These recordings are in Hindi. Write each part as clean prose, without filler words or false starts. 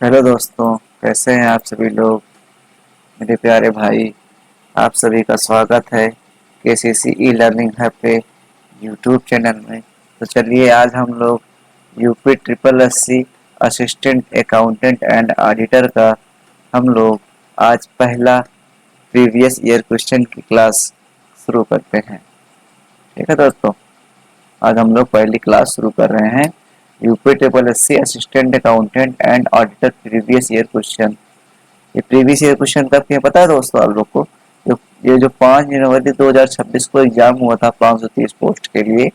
हेलो दोस्तों, कैसे हैं आप सभी लोग। मेरे प्यारे भाई, आप सभी का स्वागत है केसीसी ई लर्निंग हब पे यूट्यूब चैनल में। तो चलिए आज हम लोग UP triple S C assistant accountant and auditor का हम लोग आज पहला प्रीवियस ईयर क्वेश्चन की क्लास शुरू करते हैं। ठीक है दोस्तों, आज हम लोग पहली क्लास शुरू कर रहे हैं UP triple S C assistant accountant and auditor previous year question. ये प्रीवियस ईयर क्वेश्चन कब के पता है दोस्तों आप लोग को? जो 5 जनवरी 2026 को एग्जाम हुआ था 530 पोस्ट के लिए,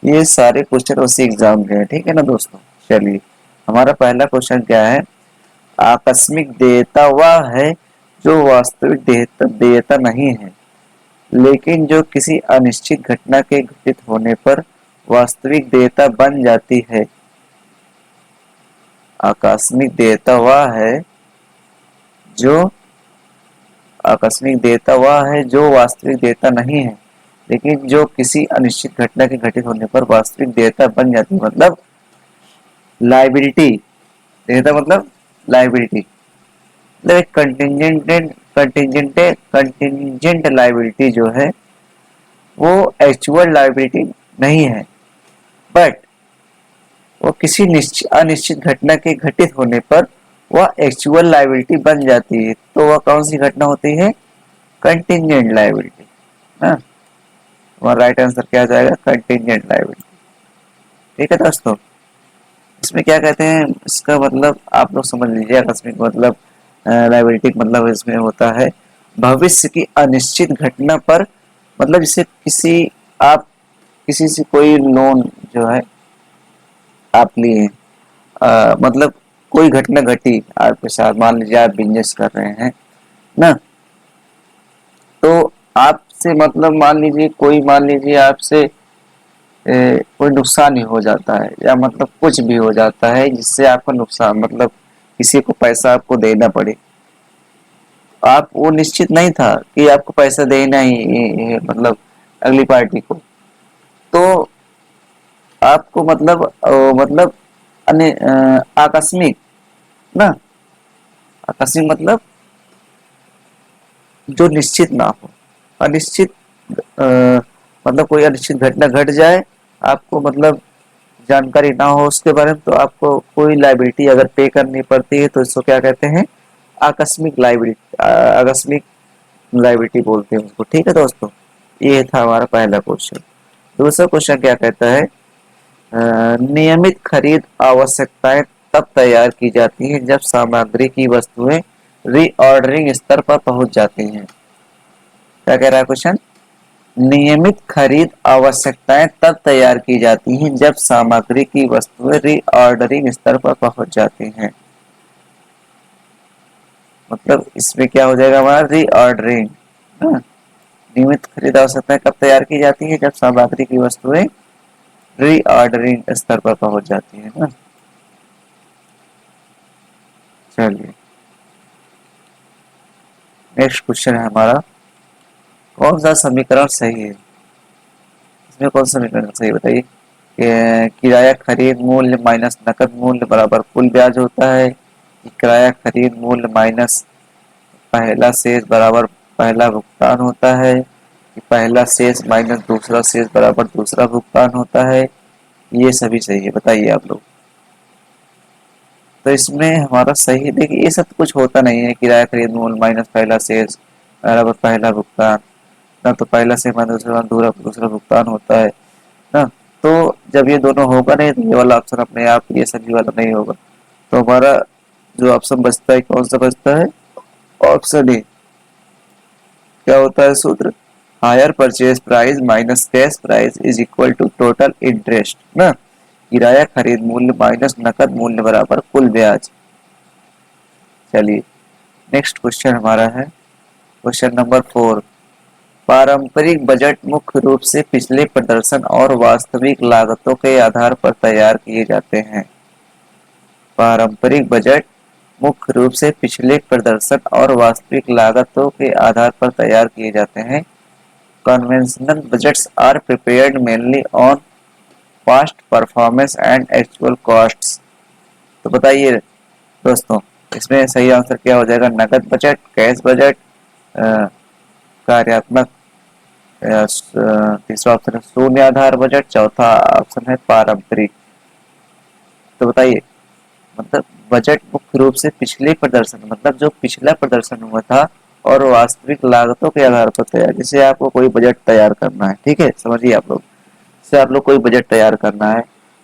ये सारे क्वेश्चन उसी एग्जाम के हैं। ठीक है ना दोस्तों। चलिए, हमारा पहला क्वेश्चन क्या है। आकस्मिक देयता वह है जो वास्तविक देयता देयता नहीं है, लेकिन जो किसी अनिश्चित घटना के घटित होने पर वास्तविक देयता बन जाती है। आकस्मिक देयता वह है जो आकस्मिक देयता वह है जो वास्तविक देयता नहीं है, लेकिन जो किसी अनिश्चित घटना के घटित होने पर वास्तविक देयता बन जाती है। मतलब लाइबिलिटी। देयता मतलब लाइबिलिटी, मतलब एक कंटिजेंट लाइबिलिटी जो है वो एक्चुअल लाइबिलिटी नहीं है, बट वो किसी अनिश्चित घटना के घटित होने पर वह एक्चुअल लाइबिलिटी बन जाती है। तो वह कौन सी घटना होती है? Contingent liability. हाँ, हमारा राइट आंसर क्या आ जाएगा? Contingent liability. ठीक है दोस्तों, इसमें क्या कहते हैं, इसका मतलब आप लोग समझ लीजिए। आकस्मिक मतलब लायबिलिटी मतलब इसमें होता है भविष्य की अनिश्चित घटना पर, मतलब जैसे आप किसी से कोई लोन जो है आप लिए हैं, मतलब कोई घटना घटी आपके साथ, मान लीजिए आप बिजनेस कर रहे हैं ना, तो आपसे मतलब मान लीजिए आपसे कोई नुकसान ही हो जाता है, या मतलब कुछ भी हो जाता है जिससे आपको नुकसान, मतलब किसी को पैसा आपको देना पड़े। आप वो निश्चित नहीं था कि आपको पैसा देना ही मतलब अगली पार्टी को, तो आपको मतलब मतलब आकस्मिक ना, आकस्मिक मतलब जो निश्चित ना हो। अनिश्चित मतलब कोई अनिश्चित घटना घट जाए, आपको मतलब जानकारी ना हो उसके बारे में, तो आपको कोई लाइबिलिटी अगर पे करनी पड़ती है तो इसको क्या कहते हैं? आकस्मिक लाइबिलिटी। आकस्मिक लाइबिलिटी बोलते हैं उसको। ठीक है दोस्तों, ये था हमारा पहला क्वेश्चन। दूसरा क्वेश्चन क्या कहता है, नियमित खरीद आवश्यकताएं तब तैयार की जाती हैं जब सामग्री की वस्तुएं रीऑर्डरिंग स्तर पर पहुंच जाती हैं। क्या कह रहा है क्वेश्चन? नियमित खरीद आवश्यकताएं तब तैयार की जाती हैं जब सामग्री की वस्तुएं रीऑर्डरिंग स्तर पर पहुंच जाती हैं। मतलब इसमें क्या हो जाएगा हमारा? रीऑर्डरिंग। नियमित खरीद आवश्यकताएं कब तैयार की जाती है? जब सामग्री की वस्तुएं रीऑर्डरिंग स्तर पर पहुंच जाती है ना। चलिए, नेक्स्ट क्वेश्चन है हमारा, कौन सा समीकरण सही है? इसमें कौन सा समीकरण सही बताइए। किराया खरीद मूल्य माइनस नकद मूल्य बराबर कुल ब्याज होता है, कि किराया खरीद मूल्य माइनस पहला शेष बराबर पहला भुगतान होता है, कि पहला शेष माइनस दूसरा शेष बराबर दूसरा भुगतान होता है। ये सभी सही है, बताइए आप लोग। तो इसमें हमारा सही, देखिए ये सब कुछ होता नहीं है। किराया खरीद मूल्य माइनस पहला शेष बराबर पहला भुगतान, ना तो पहला शेष माइनस दूसरा दूसरा भुगतान होता है ना। तो जब ये दोनों होगा नहीं तो ये वाला ऑप्शन अपने आप, ये सभी वाला नहीं होगा। तो हमारा जो ऑप्शन बचता है, कौन सा बचता है? Option A. क्या होता है सूत्र? Hire purchase price minus cash price is equal to total interest ना। किराया खरीद मूल्य माइनस नकद मूल्य बराबर कुल ब्याज। चलिए, नेक्स्ट क्वेश्चन हमारा है क्वेश्चन नंबर 4। पारंपरिक बजट मुख्य रूप से पिछले प्रदर्शन और वास्तविक लागतों के आधार पर तैयार किए जाते हैं। पारंपरिक बजट मुख्य रूप से पिछले प्रदर्शन और वास्तविक लागतों के आधार पर तैयार किए जाते हैं। Conventional budgets are prepared mainly on past performance and actual costs। तो बताइए दोस्तों इसमें सही आंसर क्या हो जाएगा? नकद बजट, कैश बजट, कार्यात्मक, तीसरा ऑप्शन है शून्य आधार बजट, चौथा ऑप्शन है पारंपरिक। तो बताइए, मतलब बजट मुख्य रूप से पिछले प्रदर्शन, मतलब जो पिछला प्रदर्शन हुआ था और वास्तविक लागतों के आधार पर तैयार, जैसे आपको कोई बजट तैयार करना है, ठीक है, समझिए आप लोग, जैसे आप लोग कोई बजट तैयार करना है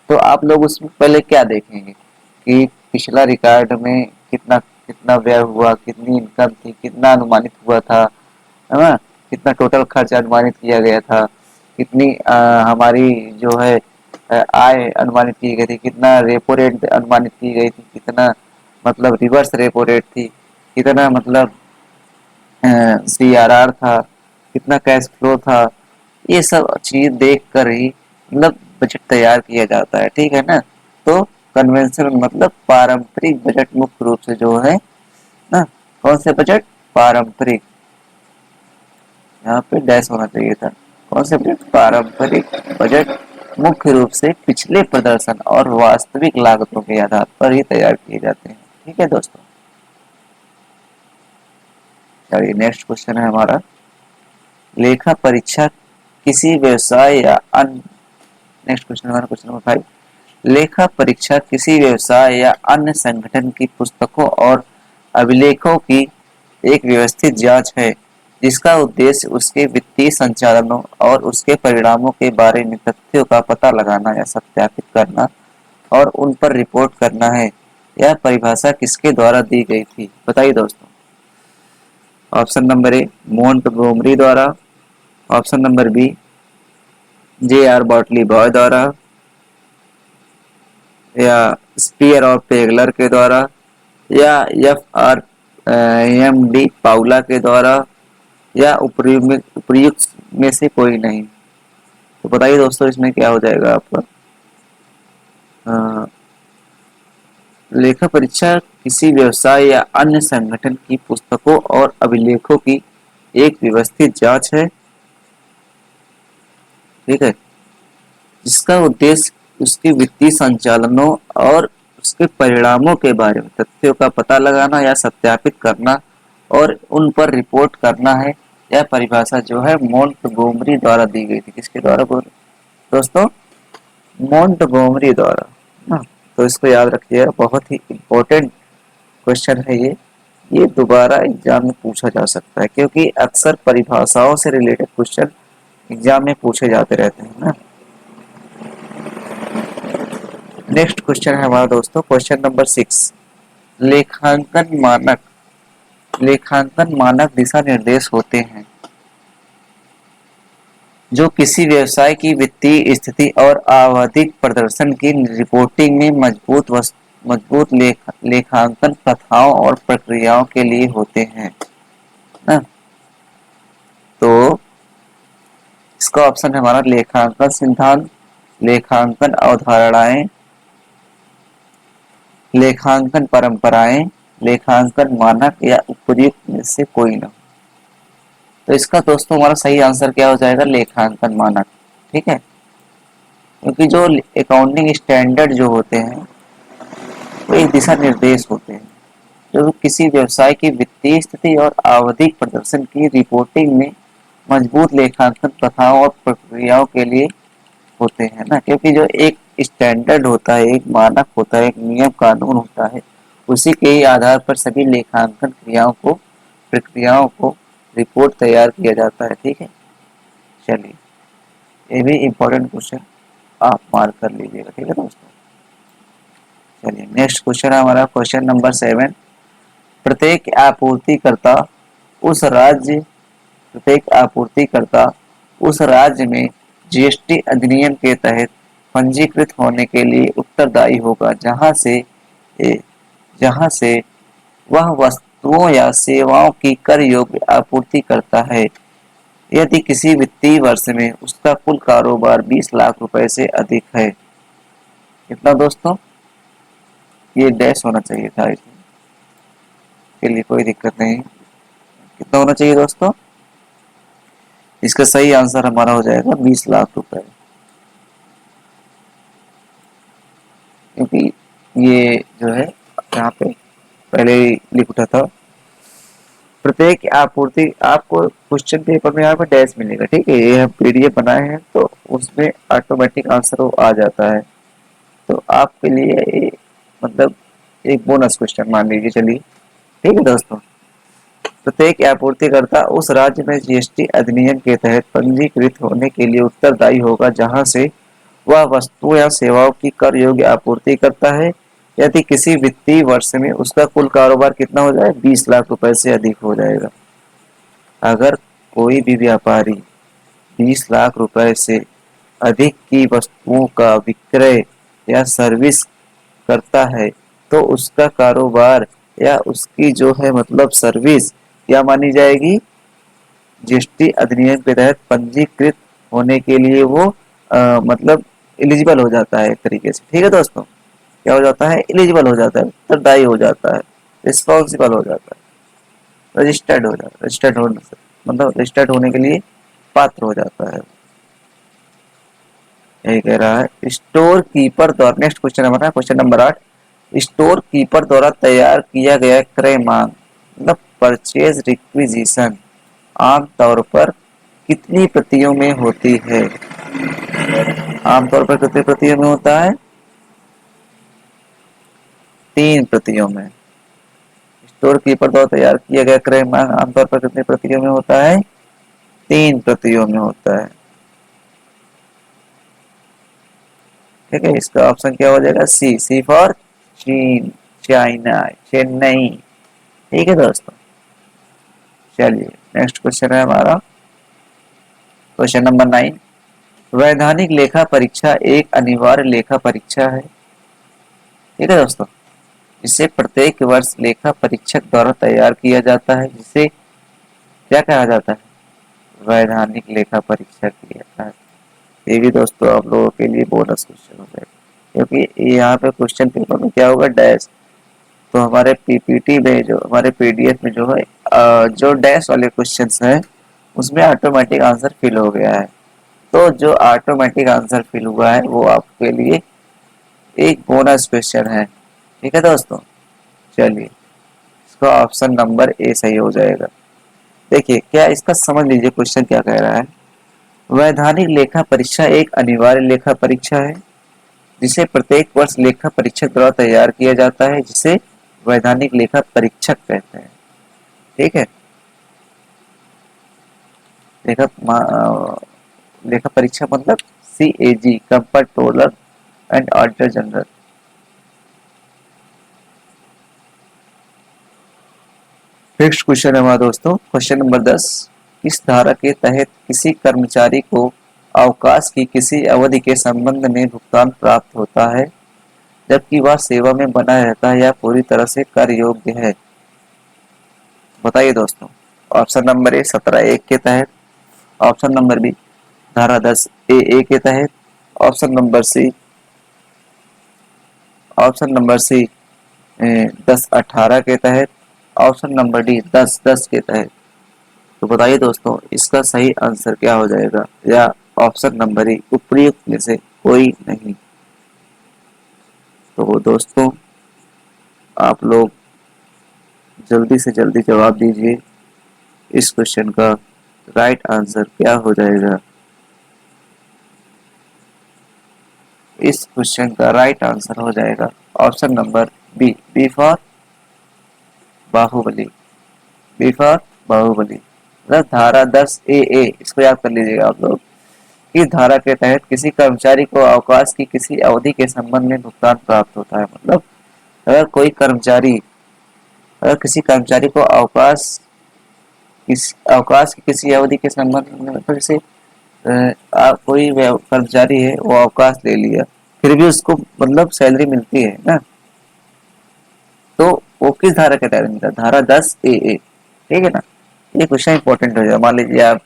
तो आप लोग उसमें पहले क्या देखेंगे कि पिछला रिकॉर्ड में कितना कितना व्यय हुआ, कितनी इनकम थी, कितना अनुमानित हुआ था, है ना, कितना टोटल खर्च अनुमानित किया गया था, कितनी हमारी जो है आय अनुमानित की गई थी, कितना रेपो रेट अनुमानित की गई थी, कितना मतलब रिवर्स रेपो रेट थी, कितना मतलब CRR था, कितना कैश फ्लो था। ये सब चीज देख कर ही मतलब बजट तैयार किया जाता है, ठीक है ना। तो कन्वेंशनल मतलब पारंपरिक बजट मुख्य रूप से जो है ना, कौन से बजट? पारंपरिक, यहाँ पे डैश होना चाहिए था। कौन से बजट? पारंपरिक बजट मुख्य रूप से पिछले प्रदर्शन और वास्तविक लागतों के आधार पर ही तैयार किए जाते हैं, ठीक है दोस्तों। चलिए नेक्स्ट क्वेश्चन है हमारा, लेखा परीक्षा किसी व्यवसाय या अन्य, नेक्स्ट क्वेश्चन हमारा क्वेश्चन नंबर 5, लेखा परीक्षा किसी व्यवसाय या अन्य संगठन की पुस्तकों और अभिलेखों की एक व्यवस्थित जांच है जिसका उद्देश्य उसके वित्तीय संचालनों और उसके परिणामों के बारे में तथ्यों का पता लगाना या सत्यापित करना और उन पर रिपोर्ट करना है। यह परिभाषा किसके द्वारा दी गई थी? बताइए दोस्तों। ऑप्शन नंबर ए मोंटगोमरी द्वारा, ऑप्शन नंबर बी JR बॉटली बॉय द्वारा, या स्पीयर और पेगलर के द्वारा, या FRMD पाउला के द्वारा, या उपर्युक्त में से कोई नहीं। तो बताइए दोस्तों इसमें क्या हो जाएगा आपका? अ, लेखा परीक्षा किसी व्यवसाय या अन्य संगठन की पुस्तकों और अभिलेखों की एक व्यवस्थित जांच है, ठीक है, जिसका उद्देश्य उसके वित्तीय संचालनों और उसके परिणामों के बारे में तथ्यों का पता लगाना या सत्यापित करना और उन पर रिपोर्ट करना है। यह परिभाषा जो है मोंटगोमरी द्वारा दी गई थी। किसके द्वारा बोल दोस्तों? मोंटगोमरी द्वारा ना। तो इसको याद रखिएगा, बहुत ही इम्पोर्टेंट क्वेश्चन है ये दोबारा एग्जाम में पूछा जा सकता है क्योंकि अक्सर परिभाषाओं से रिलेटेड क्वेश्चन एग्जाम में पूछे जाते रहते हैं ना। नेक्स्ट क्वेश्चन है हमारा दोस्तों, क्वेश्चन नंबर 6, लेखांकन मानक। लेखांकन मानक दिशा निर्देश होते हैं जो किसी व्यवसाय की वित्तीय स्थिति और आवधिक प्रदर्शन की रिपोर्टिंग में मजबूत लेखांकन प्रथाओं और प्रक्रियाओं के लिए होते हैं ना। तो इसका ऑप्शन है हमारा लेखांकन सिद्धांत, लेखांकन अवधारणाएं, लेखांकन परंपराएं, लेखांकन मानक, या उपर्युक्त में से कोई ना। तो इसका दोस्तों हमारा सही आंसर क्या हो जाएगा? लेखांकन मानक, ठीक है, क्योंकि जो अकाउंटिंग स्टैंडर्ड जो होते हैं वो एक दिशा निर्देश होते हैं जो किसी व्यवसाय की वित्तीय स्थिति और आवधिक प्रदर्शन की रिपोर्टिंग में मजबूत लेखांकन प्रथाओं और प्रक्रियाओं के लिए होते हैं ना। क्योंकि जो एक स्टैंडर्ड होता है, एक मानक होता है, एक नियम कानून होता है, उसी के ही आधार पर सभी लेखांकन क्रियाओं को, प्रक्रियाओं को रिपोर्ट तैयार किया जाता है, ठीक है। चलिए ये भी इम्पोर्टेंट क्वेश्चन आप मार्क कर लीजिएगा, ठीक है दोस्तों। चलिए नेक्स्ट क्वेश्चन है हमारा क्वेश्चन नंबर 7, प्रत्येक आपूर्तिकर्ता उस राज्य प्रत्येक आपूर्तिकर्ता उस राज्य में GST अधिनियम के तहत पंजीकृत होने के लिए उत्तरदायी होगा जहां से वह वस्तुओं या सेवाओं की कर योग्य आपूर्ति करता है यदि किसी वित्तीय वर्ष में उसका कुल कारोबार 20 लाख रुपए से अधिक है। कितना दोस्तों? ये डैश होना चाहिए था, इसमें के लिए कोई दिक्कत नहीं। कितना होना चाहिए दोस्तों? इसका सही आंसर हमारा हो जाएगा 20 लाख रुपए, क्योंकि ये जो है यहाँ पे पहले ही लिख उठा था। प्रत्येक आपूर्ति, आपको क्वेश्चन पेपर में यहाँ पे डैश मिलेगा, ठीक है, ये हम पीडीएफ बनाए हैं तो उसमें ऑटोमेटिक आंसर वो आ जाता है। तो आपके लिए ये मतलब एक बोनस क्वेश्चन मान लीजिए, चलिए ठीक है दोस्तों। प्रत्येक आपूर्तिकर्ता उस राज्य में जीएसटी अधिनियम के तहत पंजीकृत होने के लिए उत्तरदायी होगा जहां से वह वस्तु या सेवाओं की कर योग्य आपूर्ति करता है। यदि किसी वित्तीय वर्ष में उसका कुल कारोबार कितना हो जाए, 20 लाख रुपए से अधिक हो जाएगा। अगर कोई भी व्यापारी 20 लाख रुपए से अधिक की वस्तुओं का विक्रय या सर्विस करता है तो उसका कारोबार या उसकी जो है मतलब सर्विस क्या मानी जाएगी, जीएसटी अधिनियम के तहत पंजीकृत होने के लिए वो मतलब एलिजिबल हो जाता है एक तरीके से, ठीक है दोस्तों। क्या हो जाता है, एलिजिबल हो जाता है, उत्तरदायी हो जाता है, रिस्पॉन्सिबल हो जाता है, रजिस्टर्ड हो जाता है, रजिस्टर्ड होने से मतलब रजिस्टर्ड होने के लिए पात्र हो जाता है। यही कह रहा है स्टोर कीपर द्वारा, नेक्स्ट क्वेश्चन हमारा क्वेश्चन नंबर 8, स्टोर कीपर द्वारा तैयार किया गया क्रय मांग मतलब परचेज रिक्विजिशन आमतौर पर कितनी प्रतियों में होती है। आमतौर पर कितनी प्रतियों में होता है, 3 प्रतियों में। स्टोर कीपर द्वारा तैयार किया गया क्रय मांग आमतौर पर कितनी प्रतियों में होता है, 3 प्रतियों में होता है, ठीक है। इसका ऑप्शन क्या हो जाएगा, सी, सी फॉर चीन, चाइना, चेन्नई, ठीक है दोस्तों। चलिए नेक्स्ट क्वेश्चन है हमारा क्वेश्चन नंबर 9, वैधानिक लेखा परीक्षा एक अनिवार्य लेखा परीक्षा है, ठीक है दोस्तों, जिसे प्रत्येक वर्ष लेखा परीक्षक द्वारा तैयार किया जाता है, जिसे क्या कहा जाता है, वैधानिक लेखा परीक्षा किया जाता है। ये भी दोस्तों आप लोगों के लिए बोनस क्वेश्चन हो जाएगा, क्योंकि यहाँ पे क्वेश्चन पेपर में क्या होगा, डैश, तो हमारे पीपीटी में जो हमारे पीडीएफ में जो है जो डैश वाले क्वेश्चंस हैं उसमें ऑटोमेटिक आंसर फिल हो गया है। तो जो ऑटोमेटिक आंसर फिल हुआ है वो आपके लिए एक बोनस क्वेश्चन है, ठीक है दोस्तों। चलिए इसका ऑप्शन नंबर ए सही हो जाएगा। देखिए क्या इसका समझ लीजिए क्वेश्चन क्या कह रहा है, वैधानिक लेखा परीक्षा एक अनिवार्य लेखा परीक्षा है जिसे प्रत्येक वर्ष लेखा परीक्षक द्वारा तैयार किया जाता है, जिसे वैधानिक लेखा परीक्षक कहते हैं, ठीक है। लेखा लेखा परीक्षा मतलब CAG, controller and auditor general. Next question है हमारा दोस्तों क्वेश्चन नंबर 10, इस धारा के तहत किसी कर्मचारी को अवकाश की किसी अवधि के संबंध में भुगतान प्राप्त होता है जबकि वह सेवा में बना रहता है या पूरी तरह से कर योग्य है। बताइए दोस्तों, ऑप्शन नंबर ए 17(1) के तहत, ऑप्शन नंबर बी धारा 10(a) के तहत, option number C, option number C 10(18) के तहत, ऑप्शन नंबर डी 10(10) के तहत। तो बताइए दोस्तों इसका सही आंसर क्या हो जाएगा, या ऑप्शन नंबर ई उपयुक्त में से कोई नहीं। तो दोस्तों आप लोग जल्दी से जल्दी जवाब दीजिए, इस क्वेश्चन का राइट आंसर क्या हो जाएगा। इस क्वेश्चन का राइट आंसर हो जाएगा option number B, B for Baahubali, B for Baahubali. मतलब धारा 10(a), इसको याद कर लीजिएगा आप लोग। इस धारा के तहत किसी कर्मचारी को अवकाश की किसी अवधि के संबंध में भुगतान प्राप्त होता है, मतलब अगर कोई कर्मचारी, अगर किसी कर्मचारी को अवकाश की किसी अवधि के संबंध में मतलब जैसे कोई कर्मचारी है वो अवकाश ले लिया फिर भी उसको मतलब सैलरी मिलती है ना, तो वो किस धारा के तहत मिलता है, धारा 10(a), ठीक है ना। ये क्वेश्चन इंपॉर्टेंट हो जाए। मान लीजिए आप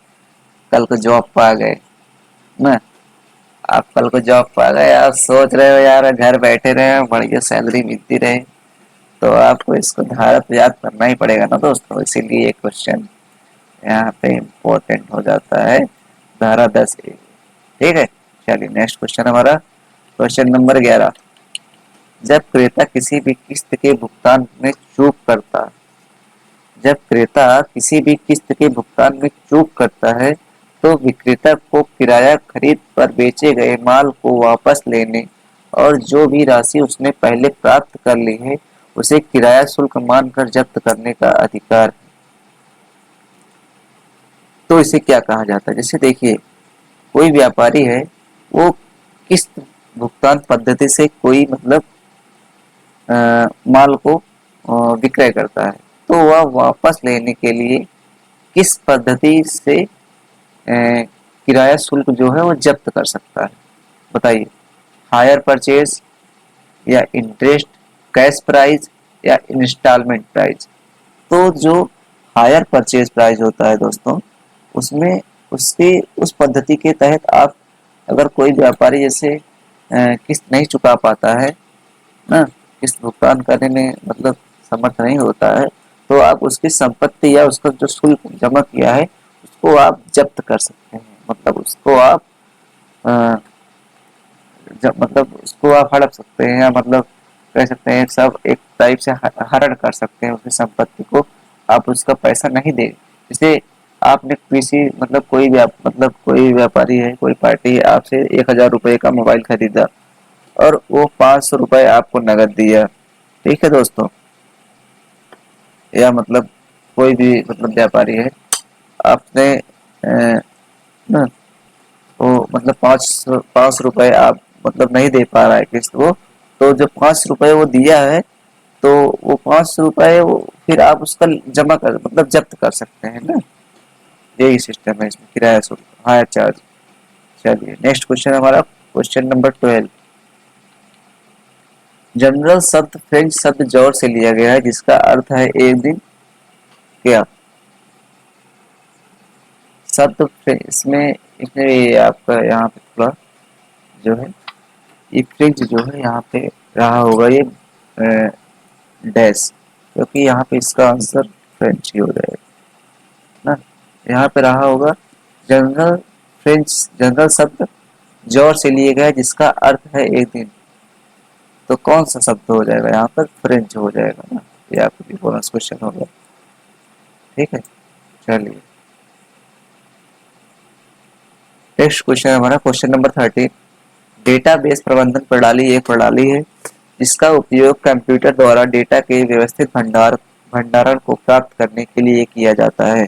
कल को जॉब पा गए ना, आप कल को जॉब पा गए, आप सोच रहे हो यार घर बैठे रहे बढ़िया सैलरी मिलती रहे, तो आपको इसको धारा तो याद करना ही पड़ेगा ना दोस्तों, इसीलिए ये क्वेश्चन यहाँ पे इम्पोर्टेंट हो जाता है, धारा 10(a), ठीक है। चलिए नेक्स्ट क्वेश्चन हमारा क्वेश्चन नंबर 11, जब क्रेता किसी भी किस्त के भुगतान में चूक करता है, जब क्रेता किसी भी किस्त के भुगतान में चूक करता है तो विक्रेता को किराया खरीद पर बेचे गए माल को वापस लेने और जो भी राशि उसने पहले प्राप्त कर ली है उसे किराया शुल्क मानकर जब्त करने का अधिकार है। तो इसे क्या कहा जाता है? जैसे देखिए, कोई व्यापारी है, वो किस्त भुगतान पद्धति से कोई मतलब माल को विक्रय करता है, तो वह वापस लेने के लिए किस पद्धति से किराया शुल्क जो है वो जब्त कर सकता है? बताइए। हायर परचेज, या इंटरेस्ट, कैश प्राइस, या इंस्टॉलमेंट प्राइस? तो जो हायर परचेज प्राइस होता है दोस्तों, उसमें उसकी उस पद्धति के तहत आप, अगर कोई व्यापारी जैसे किस्त नहीं चुका पाता है ना, किस्त भुगतान करने में मतलब समर्थ नहीं होता है, तो आप उसकी संपत्ति या उसका जो शुल्क जमा किया है उसको आप जब्त कर सकते हैं। मतलब उसको आप अ, जब मतलब उसको आप हड़प सकते हैं, या मतलब कह सकते हैं सब एक टाइप से हरण कर सकते हैं उसकी संपत्ति को। आप उसका पैसा नहीं दे, जैसे आपने किसी मतलब मतलब कोई व्यापारी है, कोई पार्टी है, आपसे 1,000 रुपए का मोबाइल खरीदा और वो 500 रुपए आपको नगद दिया। ठीक है दोस्तों, या मतलब कोई भी मतलब व्यापारी है, आपने ना वो मतलब 5 रुपए आप मतलब नहीं दे पा रहा है किस्त वो, तो जो 5 रुपए वो दिया है, तो वो 5 रुपए वो फिर आप उसका जमा कर मतलब जब्त कर सकते हैं ना। यही सिस्टम है इसमें, किराया शुल्क, हायर चार्ज। चलिए नेक्स्ट क्वेश्चन हमारा, क्वेश्चन नंबर 12। जनरल शब्द फ्रेंच शब्द जॉर से लिया गया है जिसका अर्थ है एक दिन। क्या शब्द इसमें इसमें ये आपका यहाँ पे थोड़ा जो है, ये फ्रेंच जो है यहाँ पे रहा होगा ये डैश, क्योंकि यहाँ पे इसका आंसर फ्रेंच ही हो जाएगा ना। यहाँ पे रहा होगा जनरल फ्रेंच, जनरल शब्द जॉर से लिए गया जिसका अर्थ है एक दिन, तो कौन सा शब्द हो जाएगा यहाँ पर? फ्रेंच हो जाएगा ना। ये आपके लिए बोनस क्वेश्चन हो गया। ठीक है, चलिए नेक्स्ट क्वेश्चन हमारा, क्वेश्चन नंबर 13। डेटाबेस प्रबंधन प्रणाली एक प्रणाली है जिसका उपयोग कंप्यूटर द्वारा डेटा के व्यवस्थित भंडारण को प्राप्त करने के लिए किया जाता है।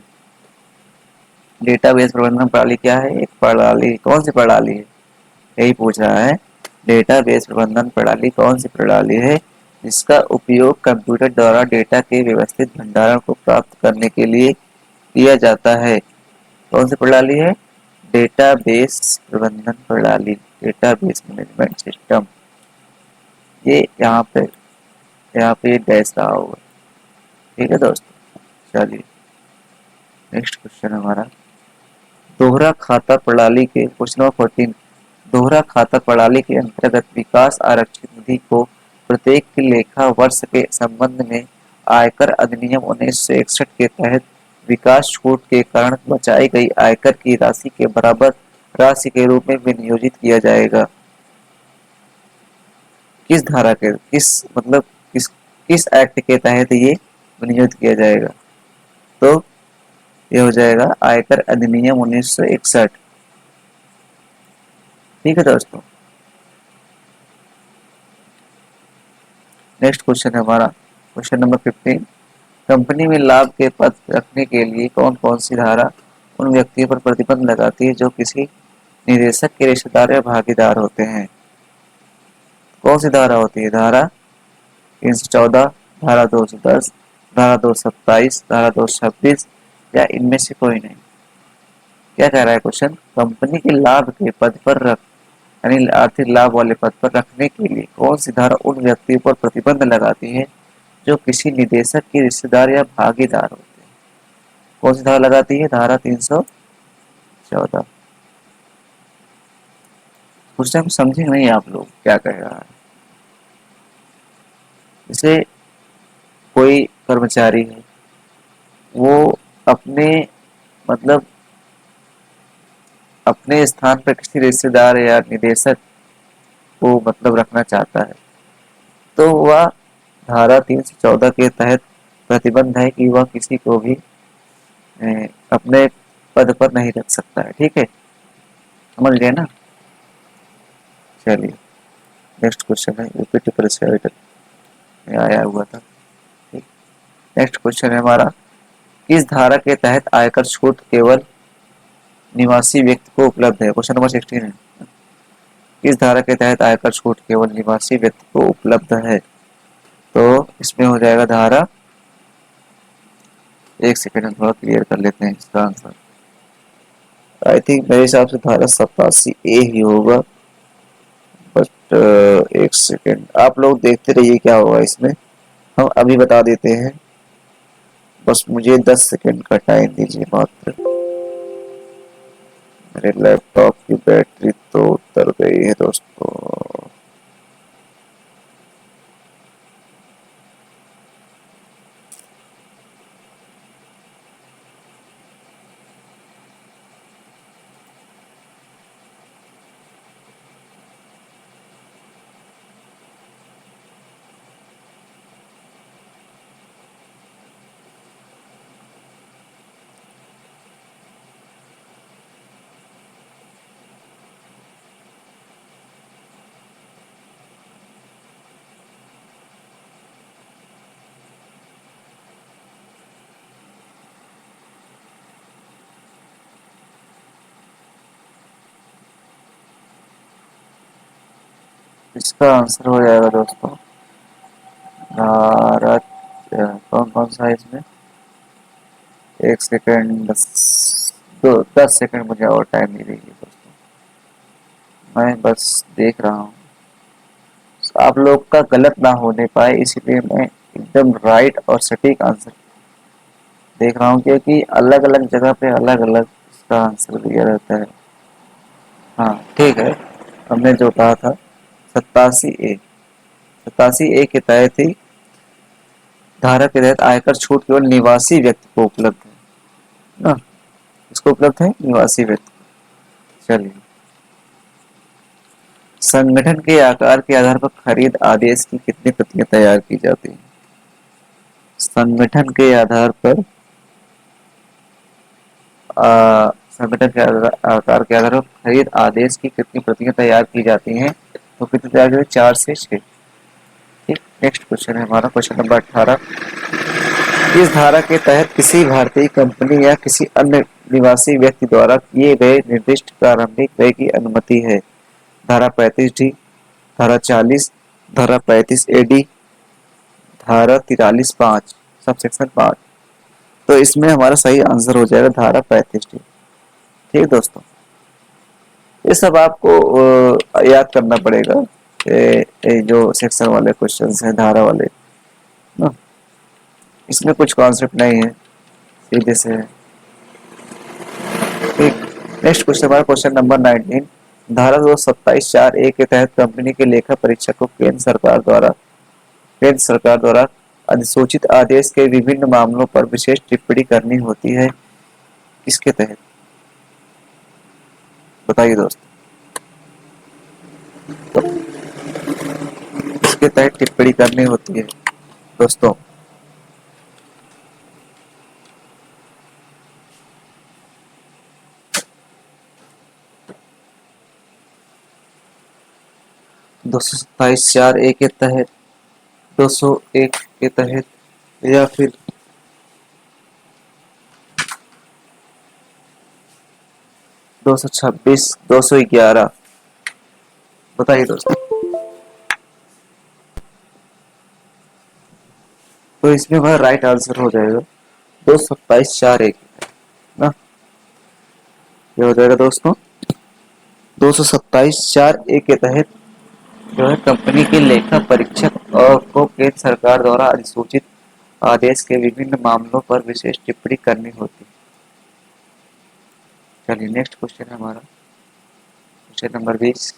डेटाबेस प्रबंधन प्रणाली क्या है? एक प्रणाली, कौन सी प्रणाली है यही पूछ रहा है। डेटाबेस प्रबंधन प्रणाली कौन सी प्रणाली है जिसका उपयोग कंप्यूटर द्वारा डेटा के व्यवस्थित भंडारण को प्राप्त करने के लिए किया जाता है? कौन सी प्रणाली है? डेटाबेस प्रबंधन प्रणाली, डेटाबेस मैनेजमेंट सिस्टम। ये यहाँ पे डैश रहा होगा। ठीक है दोस्तों, चलिए नेक्स्ट क्वेश्चन हमारा, दोहरा खाता प्रणाली के क्वेश्चन नंबर 14। दोहरा खाता प्रणाली के अंतर्गत विकास आरक्षित निधि को प्रत्येक लेखा वर्ष के संबंध में आयकर अधिनियम 1961 के तहत विकास छूट के कारण बचाई गई आयकर की राशि के बराबर राशि के रूप में विनियोजित किया जाएगा। किस धारा के किस मतलब किस किस एक्ट के तहत ये विनियोजित किया जाएगा? तो ये हो जाएगा आयकर अधिनियम 1961। ठीक है दोस्तों, नेक्स्ट क्वेश्चन है हमारा, क्वेश्चन नंबर 15। कंपनी में लाभ के पद रखने के लिए कौन कौन सी धारा उन व्यक्तियों पर प्रतिबंध लगाती है जो किसी निदेशक के रिश्तेदार या भागीदार होते हैं? कौन सी धारा होती है? धारा 314, धारा 210, धारा 227, धारा 226, या इनमें से कोई नहीं? क्या कह रहा है क्वेश्चन? कंपनी के लाभ के पद पर रख, यानी आर्थिक लाभ वाले पद पर रखने के लिए कौन सी धारा उन व्यक्तियों पर प्रतिबंध लगाती है जो किसी निदेशक के रिश्तेदार या भागीदार होते हैं? कौन सी धारा लगाती है? धारा 314। क्वेश्चन को समझे नहीं आप लोग क्या कह रहा है? जैसे कोई कर्मचारी है, वो अपने मतलब अपने स्थान पर किसी रिश्तेदार या निदेशक को मतलब रखना चाहता है, तो वह धारा 314 के तहत प्रतिबंध है कि वह किसी को भी अपने पद पर नहीं रख सकता है। ठीक है, समझ गए ना। चलिए नेक्स्ट क्वेश्चन है, यूपी ट्रिपल में आया हुआ था। ठीक, नेक्स्ट क्वेश्चन है हमारा, किस धारा के तहत आयकर छूट केवल निवासी व्यक्ति को उपलब्ध है? क्वेश्चन नंबर 16 है। किस धारा के तहत आयकर छूट केवल निवासी व्यक्ति को उपलब्ध है? तो इसमें हो जाएगा धारा, एक सेकेंड हम थोड़ा क्लियर कर लेते हैं इसका आंसर। आई थिंक मेरे हिसाब से धारा 87A ही होगा, बट एक सेकेंड आप लोग देखते रहिए क्या होगा इसमें, हम अभी बता देते हैं। बस मुझे 10 सेकेंड का टाइम दीजिए मात्र। मेरे लैपटॉप की बैटरी तो उतर गई है दोस्तों। इसका आंसर हो जाएगा दोस्तों धारा, कौन कौन सा है इसमें, एक सेकेंड, 10 सेकेंड मुझे और टाइम नहीं देगी दोस्तों, मैं बस देख रहा हूँ आप लोग का गलत ना होने पाए, इसलिए मैं एकदम राइट और सटीक आंसर देख रहा हूँ, क्योंकि अलग अलग जगह पे अलग अलग इसका आंसर दिया रहता है। हाँ ठीक है, हमने जो कहा था 87A, 87A के तहत ही धारा के तहत आयकर छूट केवल निवासी व्यक्ति को उपलब्ध है ना, इसको उपलब्ध है निवासी व्यक्ति। चलिए, संगठन के आकार के आधार पर खरीद आदेश की कितनी प्रतियां तैयार की जाती हैं? संगठन के आधार पर संगठन के आकार के आधार पर खरीद आदेश की कितनी प्रतियां तैयार की जाती हैं? तो कितनी तैयार की जाती है? 4 से 6। ठीक, नेक्स्ट क्वेश्चन है हमारा, क्वेश्चन नंबर 18, इस धारा के तहत किसी भारतीय कंपनी या किसी अन्य निवासी व्यक्ति द्वारा किए गए निर्दिष्ट प्रारंभिक व्यय की अनुमति है? धारा 35D, धारा 40, धारा 35AD, धारा 43(5), सब सेक्शन 5। तो इसमें हमारा सही आंसर हो जाएगा धारा 35D। ठीक दोस्तों, ये सब आपको याद करना पड़ेगा, ये जो सेक्शन वाले क्वेश्चंस हैं धारा वाले ना, इसमें कुछ कॉन्सेप्ट नहीं है, सीधे से है। ठीक, नेक्स्ट क्वेश्चन हमारा क्वेश्चन नंबर 19, धारा 227(4)(a) के तहत कंपनी के लेखा परीक्षक को केंद्र सरकार द्वारा अधिसूचित आदेश के विभिन्न मामलों पर विशेष टिप्पणी करनी होती है, किसके तहत? बताइए दोस्तों, तो इसके तहत टिप्पणी करनी होती है दोस्तों। दो सौ सत्ताईस 4(a) के तहत, 201 के तहत, या फिर 226, 211? बताइए दोस्तों। तो इसमें हमारा राइट आंसर हो जाएगा 227(4)(a) ना, ये हो जाएगा दोस्तों 227(4)(a) के तहत जो है कंपनी के लेखा परीक्षक और को केंद्र सरकार द्वारा अधिसूचित आदेश के विभिन्न मामलों पर विशेष टिप्पणी करनी होती है। चलिए नेक्स्ट क्वेश्चन है हमारा, क्वेश्चन नंबर 20,